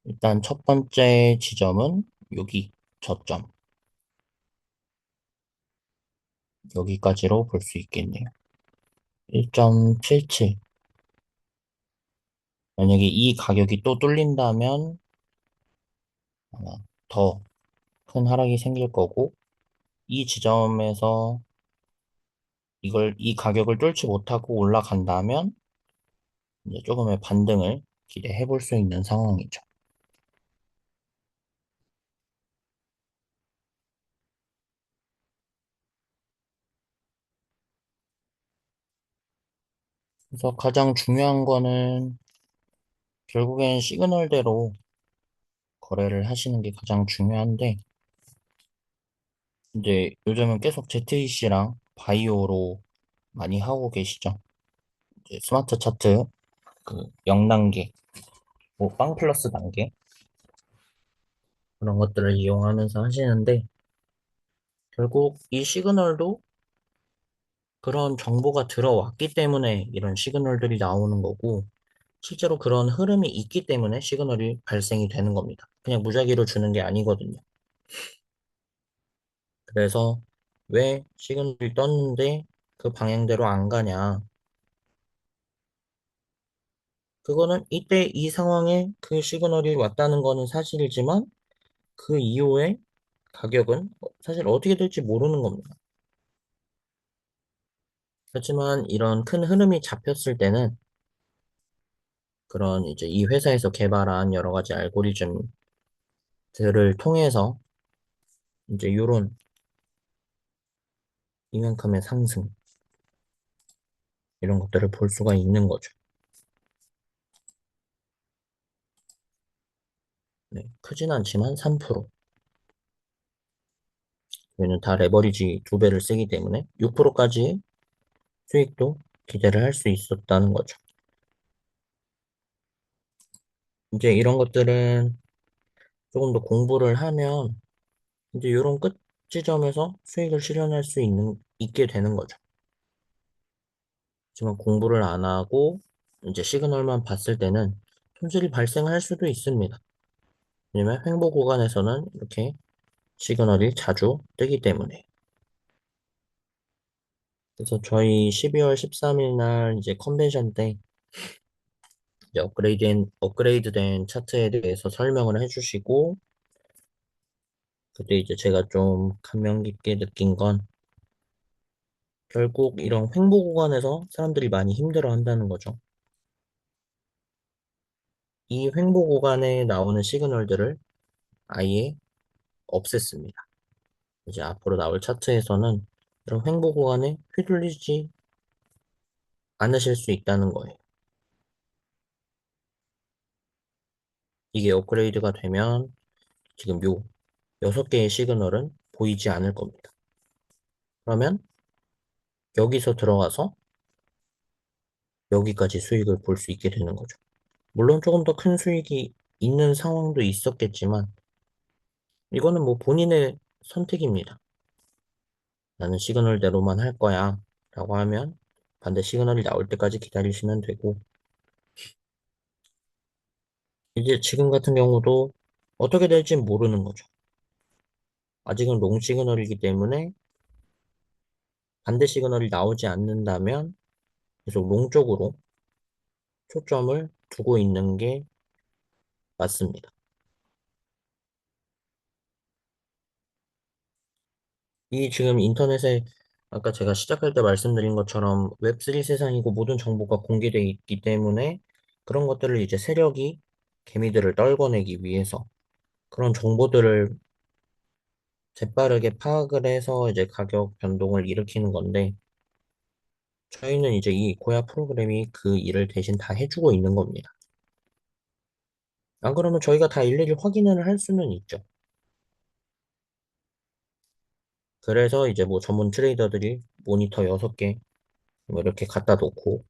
일단 첫 번째 지점은 여기 저점 여기까지로 볼 수 있겠네요. 1.77 만약에 이 가격이 또 뚫린다면 아마 더 큰 하락이 생길 거고 이 지점에서 이 가격을 뚫지 못하고 올라간다면 이제 조금의 반등을 기대해 볼 수 있는 상황이죠. 그래서 가장 중요한 거는 결국엔 시그널대로 거래를 하시는 게 가장 중요한데 이제 요즘은 계속 ZEC랑 바이오로 많이 하고 계시죠. 이제 스마트 차트 그 0단계, 뭐 빵 플러스 단계 그런 것들을 이용하면서 하시는데 결국 이 시그널도 그런 정보가 들어왔기 때문에 이런 시그널들이 나오는 거고 실제로 그런 흐름이 있기 때문에 시그널이 발생이 되는 겁니다. 그냥 무작위로 주는 게 아니거든요. 그래서 왜 시그널이 떴는데 그 방향대로 안 가냐? 그거는 이때 이 상황에 그 시그널이 왔다는 거는 사실이지만 그 이후에 가격은 사실 어떻게 될지 모르는 겁니다. 하지만 이런 큰 흐름이 잡혔을 때는 그런 이제 이 회사에서 개발한 여러 가지 알고리즘들을 통해서 이제 요런 이만큼의 상승 이런 것들을 볼 수가 있는 거죠. 네, 크진 않지만 3%. 왜냐면 다 레버리지 두 배를 쓰기 때문에 6%까지 수익도 기대를 할 수 있었다는 거죠. 이제 이런 것들은 조금 더 공부를 하면 이제 이런 끝 지점에서 수익을 실현할 수 있게 되는 거죠. 하지만 공부를 안 하고 이제 시그널만 봤을 때는 손실이 발생할 수도 있습니다. 왜냐면 횡보 구간에서는 이렇게 시그널이 자주 뜨기 때문에. 그래서 저희 12월 13일 날 이제 컨벤션 때 이제 업그레이드된 차트에 대해서 설명을 해주시고, 그때 이제 제가 좀 감명 깊게 느낀 건 결국 이런 횡보 구간에서 사람들이 많이 힘들어 한다는 거죠. 이 횡보 구간에 나오는 시그널들을 아예 없앴습니다. 이제 앞으로 나올 차트에서는 이런 횡보 구간에 휘둘리지 않으실 수 있다는 거예요. 이게 업그레이드가 되면 지금 요 6개의 시그널은 보이지 않을 겁니다. 그러면 여기서 들어가서 여기까지 수익을 볼 수 있게 되는 거죠. 물론 조금 더 큰 수익이 있는 상황도 있었겠지만 이거는 뭐 본인의 선택입니다. 나는 시그널대로만 할 거야 라고 하면 반대 시그널이 나올 때까지 기다리시면 되고 이제 지금 같은 경우도 어떻게 될지 모르는 거죠. 아직은 롱 시그널이기 때문에 반대 시그널이 나오지 않는다면 계속 롱 쪽으로 초점을 두고 있는 게 맞습니다. 이 지금 인터넷에 아까 제가 시작할 때 말씀드린 것처럼 웹3 세상이고 모든 정보가 공개되어 있기 때문에 그런 것들을 이제 세력이 개미들을 떨궈내기 위해서 그런 정보들을 재빠르게 파악을 해서 이제 가격 변동을 일으키는 건데 저희는 이제 이 고야 프로그램이 그 일을 대신 다 해주고 있는 겁니다. 안 그러면 저희가 다 일일이 확인을 할 수는 있죠. 그래서 이제 뭐 전문 트레이더들이 모니터 6개 뭐 이렇게 갖다 놓고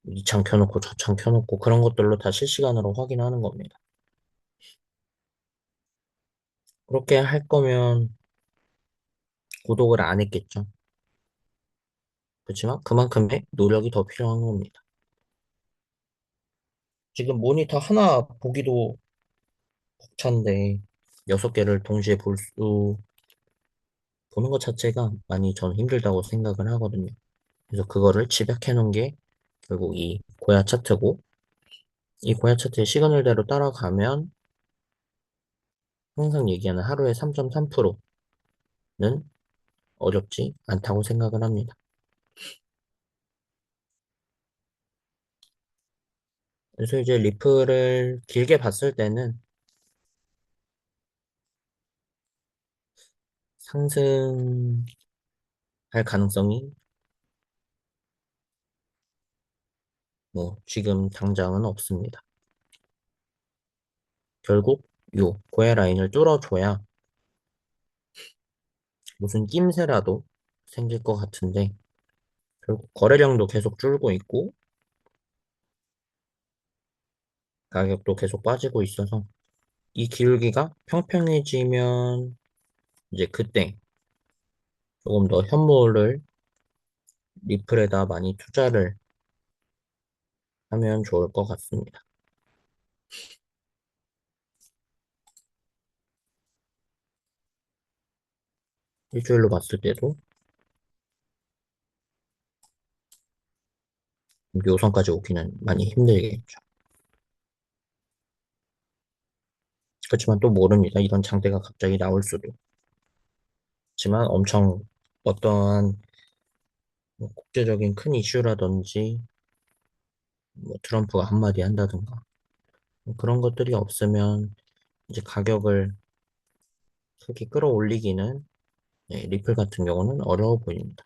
이 창 켜놓고 저 창 켜놓고 그런 것들로 다 실시간으로 확인하는 겁니다. 그렇게 할 거면 구독을 안 했겠죠. 그렇지만 그만큼의 노력이 더 필요한 겁니다. 지금 모니터 하나 보기도 벅찬데 6개를 동시에 보는 것 자체가 많이 저는 힘들다고 생각을 하거든요. 그래서 그거를 집약해 놓은 게 결국 이 고야 차트고 이 고야 차트의 시그널대로 따라가면 항상 얘기하는 하루에 3.3%는 어렵지 않다고 생각을 합니다. 그래서 이제 리플을 길게 봤을 때는 상승할 가능성이 뭐 지금 당장은 없습니다. 결국 요 고야 라인을 뚫어줘야 무슨 낌새라도 생길 것 같은데 결국 거래량도 계속 줄고 있고 가격도 계속 빠지고 있어서 이 기울기가 평평해지면 이제 그때 조금 더 현물을 리플에다 많이 투자를 하면 좋을 것 같습니다. 일주일로 봤을 때도 요선까지 오기는 많이 힘들겠죠. 그렇지만 또 모릅니다. 이런 장대가 갑자기 나올 수도. 하지만 엄청 어떠한 뭐 국제적인 큰 이슈라든지 뭐 트럼프가 한마디 한다든가 뭐 그런 것들이 없으면 이제 가격을 크게 끌어올리기는 리플 같은 경우는 어려워 보입니다.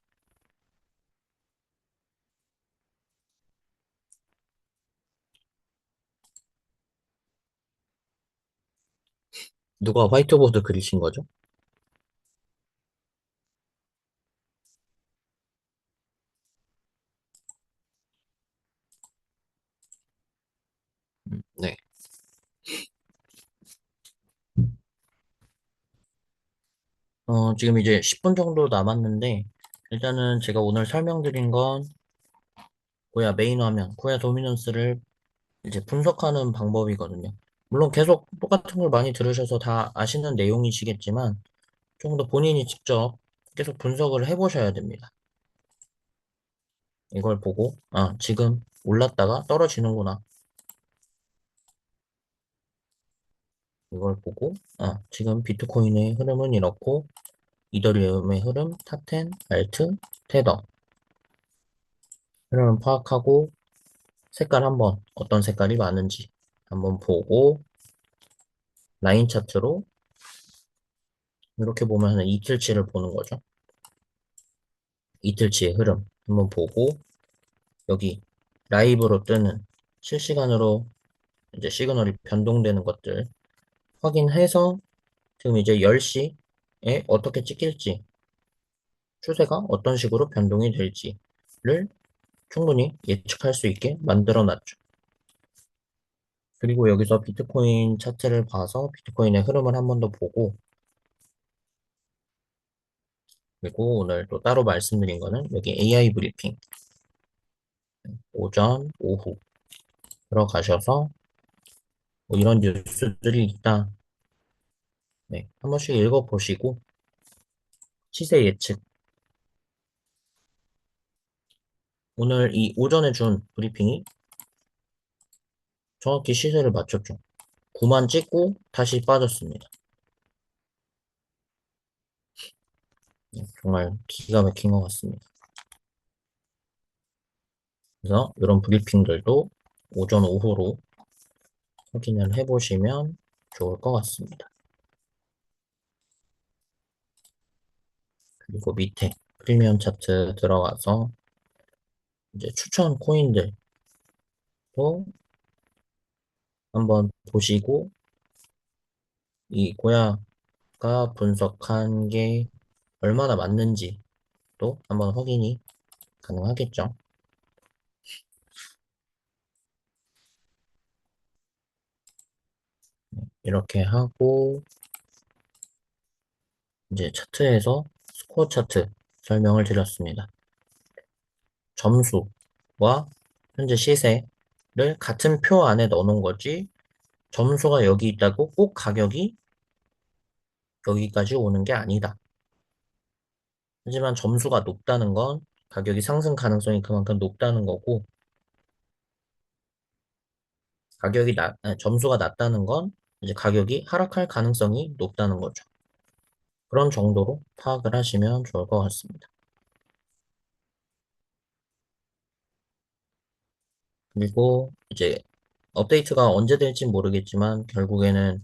누가 화이트보드 그리신 거죠? 네. 지금 이제 10분 정도 남았는데, 일단은 제가 오늘 설명드린 건 고야 메인 화면, 고야 도미넌스를 이제 분석하는 방법이거든요. 물론 계속 똑같은 걸 많이 들으셔서 다 아시는 내용이시겠지만, 조금 더 본인이 직접 계속 분석을 해보셔야 됩니다. 이걸 보고, 아, 지금 올랐다가 떨어지는구나. 이걸 보고, 아, 지금 비트코인의 흐름은 이렇고, 이더리움의 흐름, 탑10, 알트, 테더 흐름을 파악하고 색깔 한번 어떤 색깔이 많은지 한번 보고 라인 차트로 이렇게 보면 이틀치를 보는 거죠. 이틀치의 흐름 한번 보고 여기 라이브로 뜨는 실시간으로 이제 시그널이 변동되는 것들 확인해서 지금 이제 10시에 어떻게 찍힐지, 추세가 어떤 식으로 변동이 될지를 충분히 예측할 수 있게 만들어 놨죠. 그리고 여기서 비트코인 차트를 봐서 비트코인의 흐름을 한 번 더 보고, 그리고 오늘 또 따로 말씀드린 거는 여기 AI 브리핑, 오전, 오후 들어가셔서 뭐 이런 뉴스들이 있다. 네, 한 번씩 읽어보시고, 시세 예측. 오늘 이 오전에 준 브리핑이 정확히 시세를 맞췄죠. 9만 찍고 다시 빠졌습니다. 네, 정말 기가 막힌 것 같습니다. 그래서 이런 브리핑들도 오전, 오후로 확인을 해보시면 좋을 것 같습니다. 그리고 밑에 프리미엄 차트 들어가서 이제 추천 코인들도 한번 보시고 이 고야가 분석한 게 얼마나 맞는지 또 한번 확인이 가능하겠죠. 이렇게 하고 이제 차트에서 스코어 차트 설명을 드렸습니다. 점수와 현재 시세를 같은 표 안에 넣어놓은 거지 점수가 여기 있다고 꼭 가격이 여기까지 오는 게 아니다. 하지만 점수가 높다는 건 가격이 상승 가능성이 그만큼 높다는 거고 점수가 낮다는 건 이제 가격이 하락할 가능성이 높다는 거죠. 그런 정도로 파악을 하시면 좋을 것 같습니다. 그리고 이제 업데이트가 언제 될지 모르겠지만 결국에는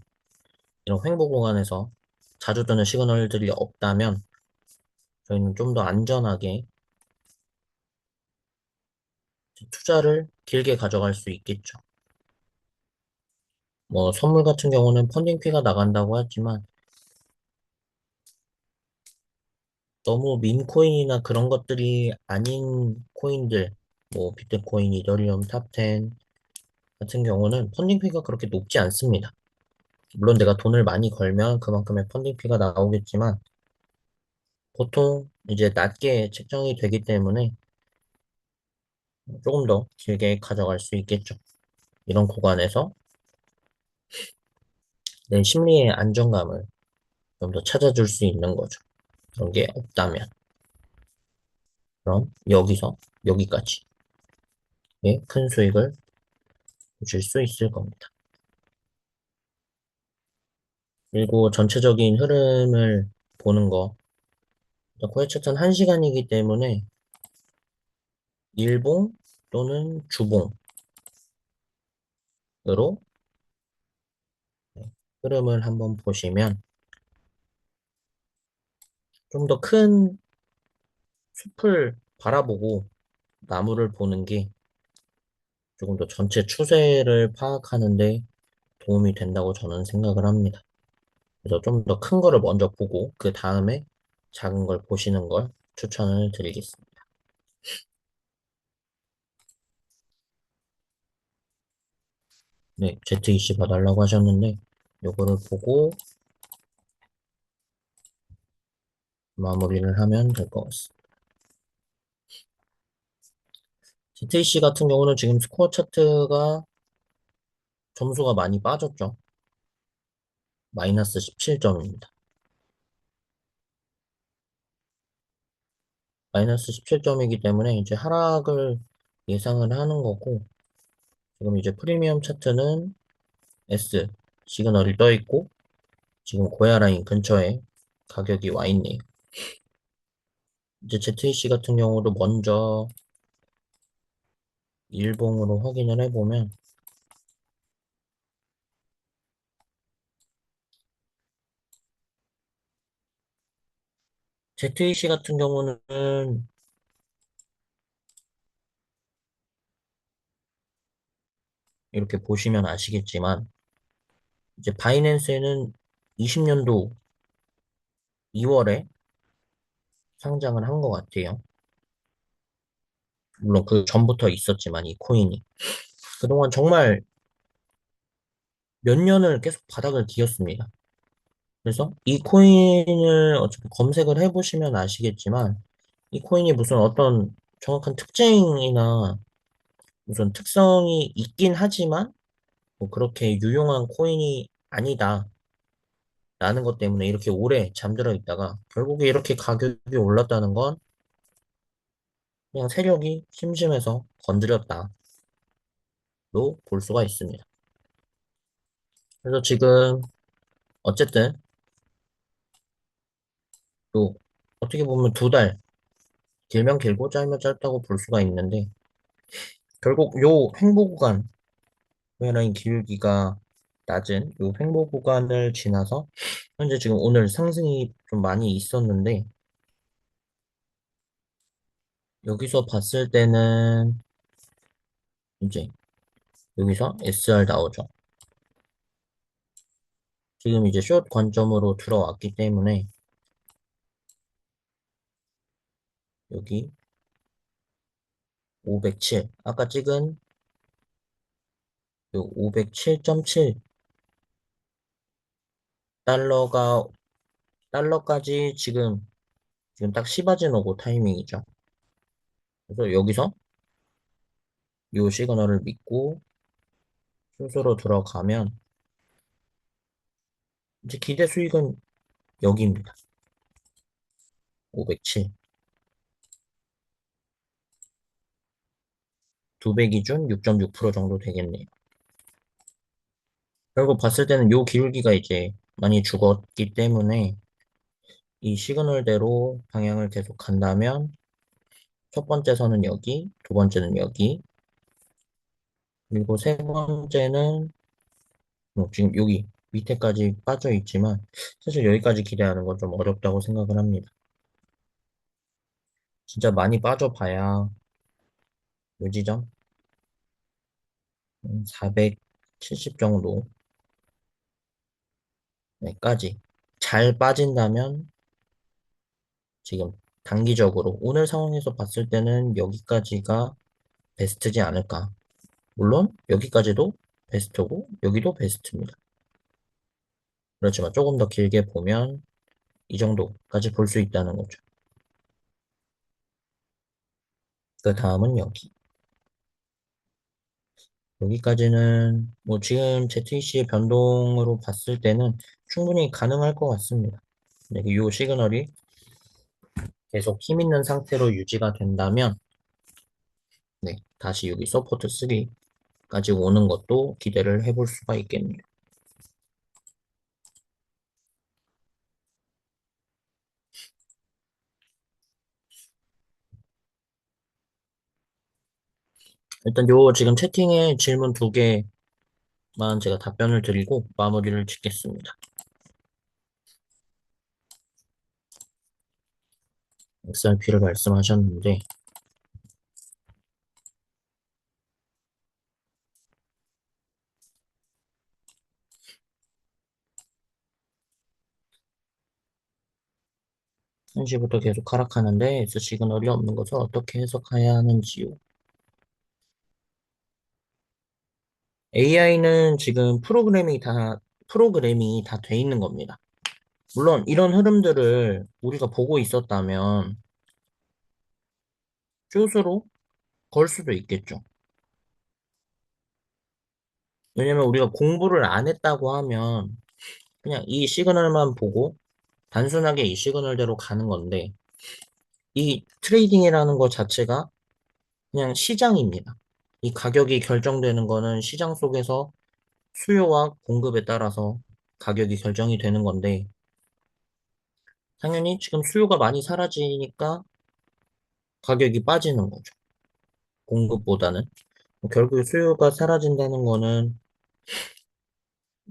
이런 횡보 구간에서 자주 뜨는 시그널들이 없다면 저희는 좀 더 안전하게 투자를 길게 가져갈 수 있겠죠. 뭐 선물 같은 경우는 펀딩 피가 나간다고 하지만 너무 민 코인이나 그런 것들이 아닌 코인들, 뭐 비트코인, 이더리움, 탑10 같은 경우는 펀딩 피가 그렇게 높지 않습니다. 물론 내가 돈을 많이 걸면 그만큼의 펀딩 피가 나오겠지만 보통 이제 낮게 책정이 되기 때문에 조금 더 길게 가져갈 수 있겠죠. 이런 구간에서 내 심리의 안정감을 좀 더 찾아줄 수 있는 거죠. 그런 게 없다면. 그럼 여기서 여기까지 큰 수익을 보실 수 있을 겁니다. 그리고 전체적인 흐름을 보는 거, 코어 차트는 1시간이기 때문에 일봉 또는 주봉으로 흐름을 한번 보시면 좀 더 큰 숲을 바라보고 나무를 보는 게 조금 더 전체 추세를 파악하는데 도움이 된다고 저는 생각을 합니다. 그래서 좀 더 큰 거를 먼저 보고 그 다음에 작은 걸 보시는 걸 추천을 드리겠습니다. 네, ZEC 봐달라고 하셨는데 요거를 보고 마무리를 하면 될 것 같습니다. ZEC 같은 경우는 지금 스코어 차트가 점수가 많이 빠졌죠. 마이너스 17점입니다. 마이너스 17점이기 때문에 이제 하락을 예상을 하는 거고 지금 이제 프리미엄 차트는 S 시그널이 떠 있고 지금 고야 라인 근처에 가격이 와 있네요. 이제 ZEC 같은 경우도 먼저 일봉으로 확인을 해보면 ZEC 같은 경우는 이렇게 보시면 아시겠지만, 이제 바이낸스에는 20년도 2월에 상장을 한 것 같아요. 물론 그 전부터 있었지만 이 코인이. 그동안 정말 몇 년을 계속 바닥을 기었습니다. 그래서 이 코인을 어차피 검색을 해보시면 아시겠지만, 이 코인이 무슨 어떤 정확한 특징이나 무슨 특성이 있긴 하지만, 뭐 그렇게 유용한 코인이 아니다라는 것 때문에 이렇게 오래 잠들어 있다가 결국에 이렇게 가격이 올랐다는 건 그냥 세력이 심심해서 건드렸다로 볼 수가 있습니다. 그래서 지금 어쨌든 또 어떻게 보면 2달, 길면 길고 짧으면 짧다고 볼 수가 있는데, 결국 요 횡보 구간, 회라인 기울기가 낮은 요 횡보 구간을 지나서 현재 지금 오늘 상승이 좀 많이 있었는데, 여기서 봤을 때는 이제 여기서 SR 나오죠. 지금 이제 숏 관점으로 들어왔기 때문에 여기 507, 아까 찍은 요 507.7 달러가 달러까지 지금 딱 시바진 오고 타이밍이죠. 그래서 여기서 요 시그널을 믿고 순서로 들어가면 이제 기대 수익은 여기입니다. 507. 2배 기준 6.6% 정도 되겠네요. 결국 봤을 때는 요 기울기가 이제 많이 죽었기 때문에 이 시그널대로 방향을 계속 간다면 첫 번째 선은 여기, 두 번째는 여기, 그리고 세 번째는 지금 여기 밑에까지 빠져 있지만 사실 여기까지 기대하는 건 좀 어렵다고 생각을 합니다. 진짜 많이 빠져봐야 요 지점 470 정도까지 잘 빠진다면 지금 단기적으로 오늘 상황에서 봤을 때는 여기까지가 베스트지 않을까. 물론 여기까지도 베스트고 여기도 베스트입니다. 그렇지만 조금 더 길게 보면 이 정도까지 볼 수 있다는 거죠. 그 다음은 여기. 여기까지는 뭐 지금 ZTC의 변동으로 봤을 때는 충분히 가능할 것 같습니다. 네, 이 시그널이 계속 힘 있는 상태로 유지가 된다면 네, 다시 여기 서포트 3까지 오는 것도 기대를 해볼 수가 있겠네요. 일단 요 지금 채팅에 질문 2개만 제가 답변을 드리고 마무리를 짓겠습니다. XRP를 말씀하셨는데 한시부터 계속 하락하는데 S 시그널이 없는 것을 어떻게 해석해야 하는지요? AI는 지금 프로그램이 다 돼 있는 겁니다. 물론 이런 흐름들을 우리가 보고 있었다면 숏으로 걸 수도 있겠죠. 왜냐면 우리가 공부를 안 했다고 하면 그냥 이 시그널만 보고 단순하게 이 시그널대로 가는 건데 이 트레이딩이라는 것 자체가 그냥 시장입니다. 이 가격이 결정되는 거는 시장 속에서 수요와 공급에 따라서 가격이 결정이 되는 건데 당연히 지금 수요가 많이 사라지니까 가격이 빠지는 거죠. 공급보다는. 결국에 수요가 사라진다는 거는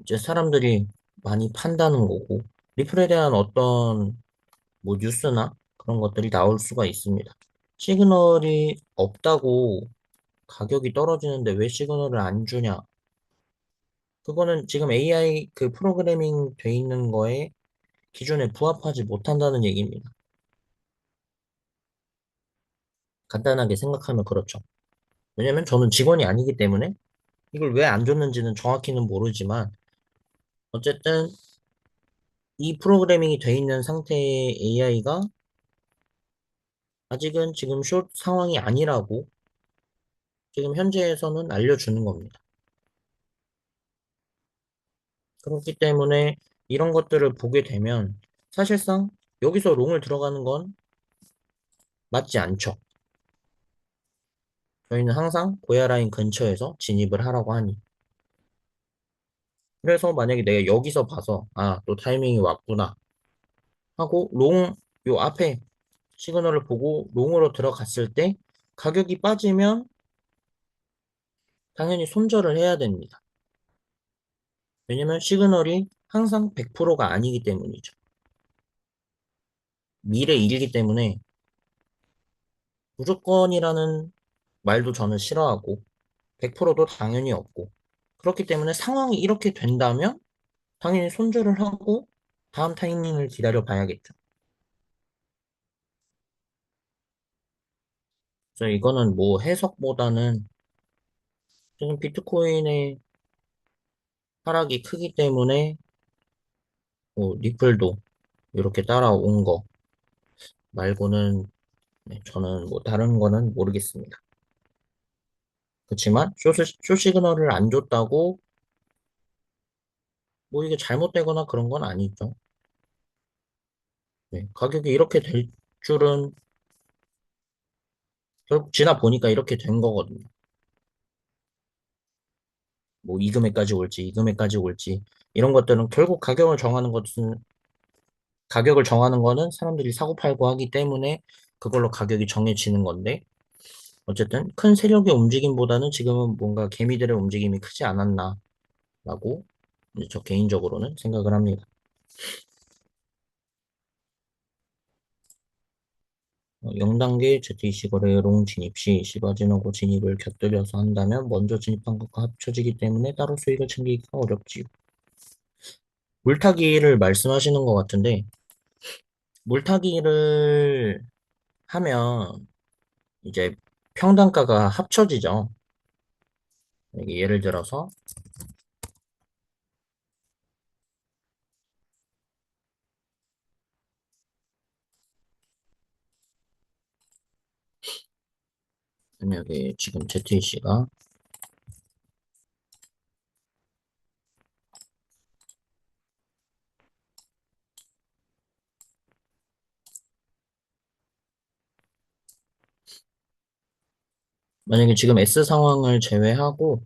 이제 사람들이 많이 판다는 거고, 리플에 대한 어떤 뭐 뉴스나 그런 것들이 나올 수가 있습니다. 시그널이 없다고 가격이 떨어지는데 왜 시그널을 안 주냐? 그거는 지금 AI 그 프로그래밍 돼 있는 거에 기준에 부합하지 못한다는 얘기입니다. 간단하게 생각하면 그렇죠. 왜냐면 저는 직원이 아니기 때문에 이걸 왜 안 줬는지는 정확히는 모르지만 어쨌든 이 프로그래밍이 돼 있는 상태의 AI가 아직은 지금 숏 상황이 아니라고 지금 현재에서는 알려주는 겁니다. 그렇기 때문에 이런 것들을 보게 되면 사실상 여기서 롱을 들어가는 건 맞지 않죠. 저희는 항상 고야 라인 근처에서 진입을 하라고 하니. 그래서 만약에 내가 여기서 봐서 아, 또 타이밍이 왔구나 하고 요 앞에 시그널을 보고 롱으로 들어갔을 때 가격이 빠지면 당연히 손절을 해야 됩니다. 왜냐면 시그널이 항상 100%가 아니기 때문이죠. 미래 일이기 때문에 무조건이라는 말도 저는 싫어하고 100%도 당연히 없고 그렇기 때문에 상황이 이렇게 된다면 당연히 손절을 하고 다음 타이밍을 기다려 봐야겠죠. 그래서 이거는 뭐 해석보다는 지금 비트코인의 하락이 크기 때문에 뭐 리플도 이렇게 따라온 거 말고는 네, 저는 뭐 다른 거는 모르겠습니다. 그렇지만 쇼 시그널을 안 줬다고 뭐 이게 잘못되거나 그런 건 아니죠. 네, 가격이 이렇게 될 줄은 결국 지나 보니까 이렇게 된 거거든요. 뭐 이 금액까지 올지 이 금액까지 올지 이런 것들은 결국 가격을 정하는 거는 사람들이 사고 팔고 하기 때문에 그걸로 가격이 정해지는 건데 어쨌든 큰 세력의 움직임보다는 지금은 뭔가 개미들의 움직임이 크지 않았나라고 이제 저 개인적으로는 생각을 합니다. 0단계 ZEC 거래용 진입 시 시바진하고 진입을 곁들여서 한다면 먼저 진입한 것과 합쳐지기 때문에 따로 수익을 챙기기가 어렵지요. 물타기를 말씀하시는 것 같은데 물타기를 하면 이제 평단가가 합쳐지죠. 이게 예를 들어서 만약에 지금 ZEC가 만약에 지금 S 상황을 제외하고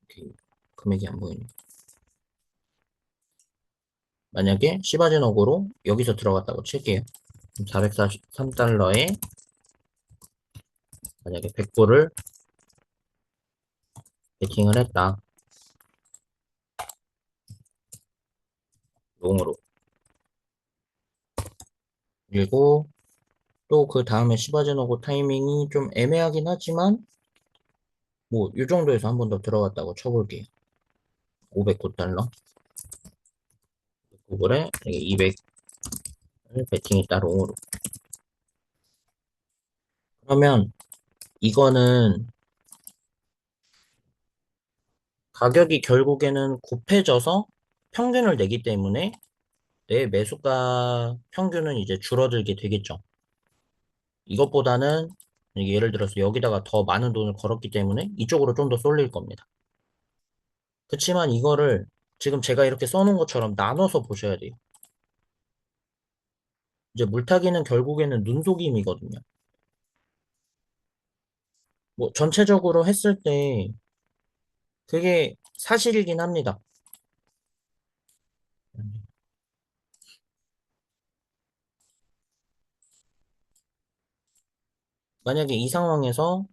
이렇게 금액이 안 보이네. 만약에 시바진억으로 여기서 들어갔다고 칠게요. 443달러에 만약에 100불을 베팅을 했다. 롱으로. 그리고 또 그 다음에 시바진오고 타이밍이 좀 애매하긴 하지만 뭐 이 정도에서 한 번 더 들어갔다고 쳐볼게요. 509달러. 9불에 200을 베팅했다 롱으로. 그러면 이거는 가격이 결국에는 곱해져서 평균을 내기 때문에 내 매수가 평균은 이제 줄어들게 되겠죠. 이것보다는 예를 들어서 여기다가 더 많은 돈을 걸었기 때문에 이쪽으로 좀 더 쏠릴 겁니다. 그렇지만 이거를 지금 제가 이렇게 써놓은 것처럼 나눠서 보셔야 돼요. 이제 물타기는 결국에는 눈속임이거든요. 뭐 전체적으로 했을 때 그게 사실이긴 합니다. 만약에 이 상황에서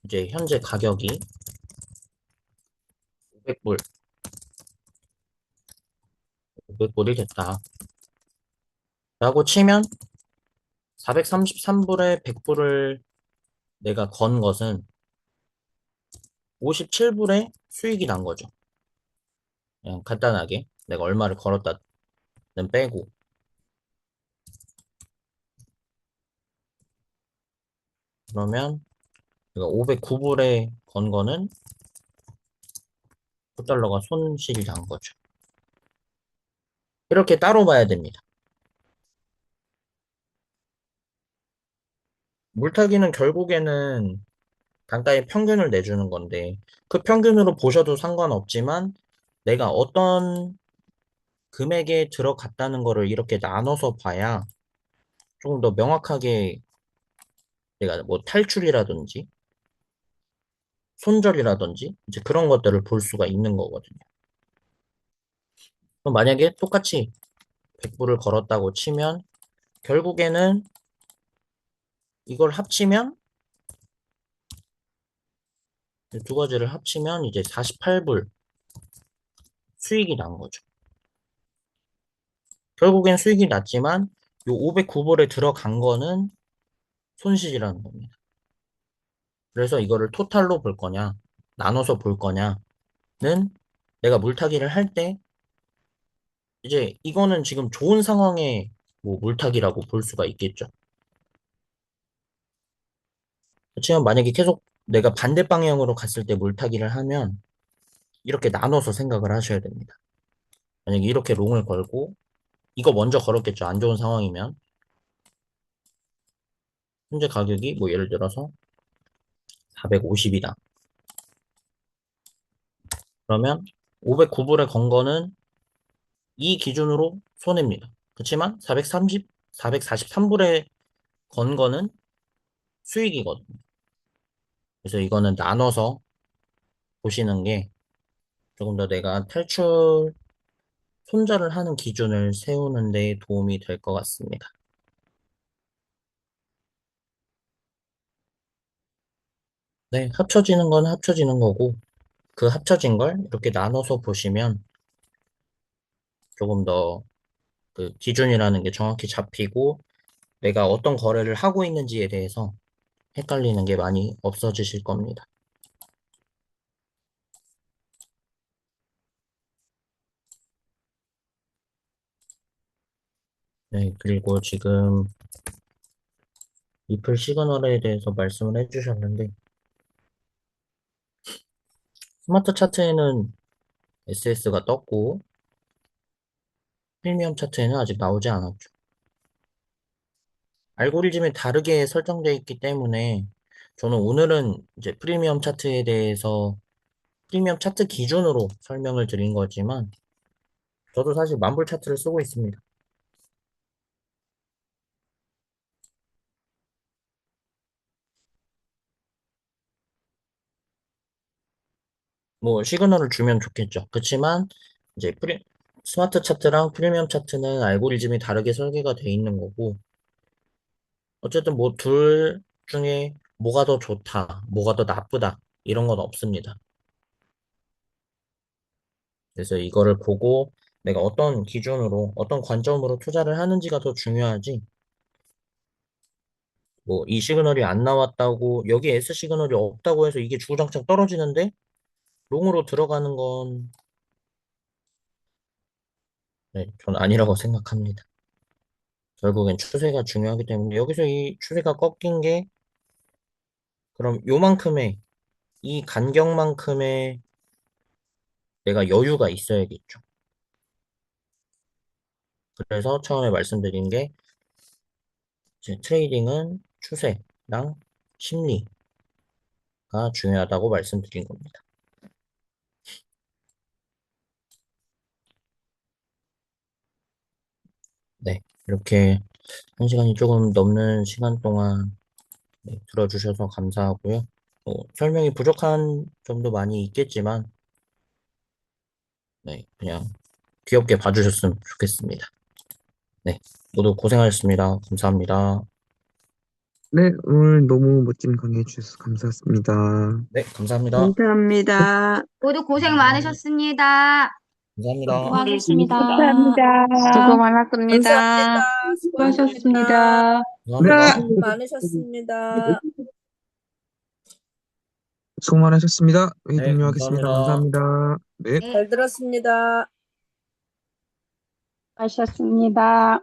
이제 현재 가격이 500불 500불이 됐다. 라고 치면 433불에 100불을 내가 건 것은 57불에 수익이 난 거죠. 그냥 간단하게 내가 얼마를 걸었다는 빼고. 그러면 내가 509불에 건 거는 9달러가 손실이 난 거죠. 이렇게 따로 봐야 됩니다. 물타기는 결국에는 단가의 평균을 내주는 건데 그 평균으로 보셔도 상관없지만 내가 어떤 금액에 들어갔다는 거를 이렇게 나눠서 봐야 조금 더 명확하게 내가 뭐 탈출이라든지 손절이라든지 이제 그런 것들을 볼 수가 있는 거거든요. 그럼 만약에 똑같이 100불을 걸었다고 치면 결국에는 이걸 합치면 두 가지를 합치면 이제 48불 수익이 난 거죠. 결국엔 수익이 났지만 요 509불에 들어간 거는 손실이라는 겁니다. 그래서 이거를 토탈로 볼 거냐, 나눠서 볼 거냐는 내가 물타기를 할 때 이제 이거는 지금 좋은 상황에 뭐 물타기라고 볼 수가 있겠죠. 그렇지만 만약에 계속 내가 반대 방향으로 갔을 때 물타기를 하면 이렇게 나눠서 생각을 하셔야 됩니다. 만약에 이렇게 롱을 걸고 이거 먼저 걸었겠죠. 안 좋은 상황이면. 현재 가격이 뭐 예를 들어서 450이다. 그러면 509불에 건 거는 이 기준으로 손해입니다. 그렇지만 443불에 건 거는 수익이거든요. 그래서 이거는 나눠서 보시는 게 조금 더 내가 손절을 하는 기준을 세우는 데 도움이 될 것 같습니다. 네, 합쳐지는 건 합쳐지는 거고, 그 합쳐진 걸 이렇게 나눠서 보시면 조금 더 그 기준이라는 게 정확히 잡히고, 내가 어떤 거래를 하고 있는지에 대해서 헷갈리는 게 많이 없어지실 겁니다. 네, 그리고 지금 리플 시그널에 대해서 말씀을 해주셨는데, 스마트 차트에는 SS가 떴고, 프리미엄 차트에는 아직 나오지 않았죠. 알고리즘이 다르게 설정되어 있기 때문에, 저는 오늘은 이제 프리미엄 차트에 대해서 프리미엄 차트 기준으로 설명을 드린 거지만, 저도 사실 만불 차트를 쓰고 있습니다. 뭐, 시그널을 주면 좋겠죠. 그렇지만, 이제 스마트 차트랑 프리미엄 차트는 알고리즘이 다르게 설계가 돼 있는 거고, 어쨌든 뭐 둘 중에 뭐가 더 좋다, 뭐가 더 나쁘다, 이런 건 없습니다. 그래서 이거를 보고 내가 어떤 기준으로, 어떤 관점으로 투자를 하는지가 더 중요하지, 뭐 이 시그널이 안 나왔다고, 여기 S 시그널이 없다고 해서 이게 주구장창 떨어지는데, 롱으로 들어가는 건, 네, 전 아니라고 생각합니다. 결국엔 추세가 중요하기 때문에, 여기서 이 추세가 꺾인 게, 그럼 요만큼의, 이 간격만큼의 내가 여유가 있어야겠죠. 그래서 처음에 말씀드린 게, 이제 트레이딩은 추세랑 심리가 중요하다고 말씀드린 겁니다. 네, 이렇게 한 시간이 조금 넘는 시간 동안 네, 들어주셔서 감사하고요. 설명이 부족한 점도 많이 있겠지만, 네, 그냥 귀엽게 봐주셨으면 좋겠습니다. 네, 모두 고생하셨습니다. 감사합니다. 네, 오늘 너무 멋진 강의 해주셔서 감사했습니다. 네, 감사합니다. 감사합니다. 모두 고생 네. 많으셨습니다. 감사합니다. 수고하셨습니다. 수고 감사합니다. 많았습니다. 수고 많으셨습니다. 수고하셨습니다. 감사합니다. 수고 많으셨습니다. 수고 많으셨습니다. 회의 네, 종료하겠습니다. 감사합니다. 감사합니다. 네. 잘 들었습니다. 수고하셨습니다.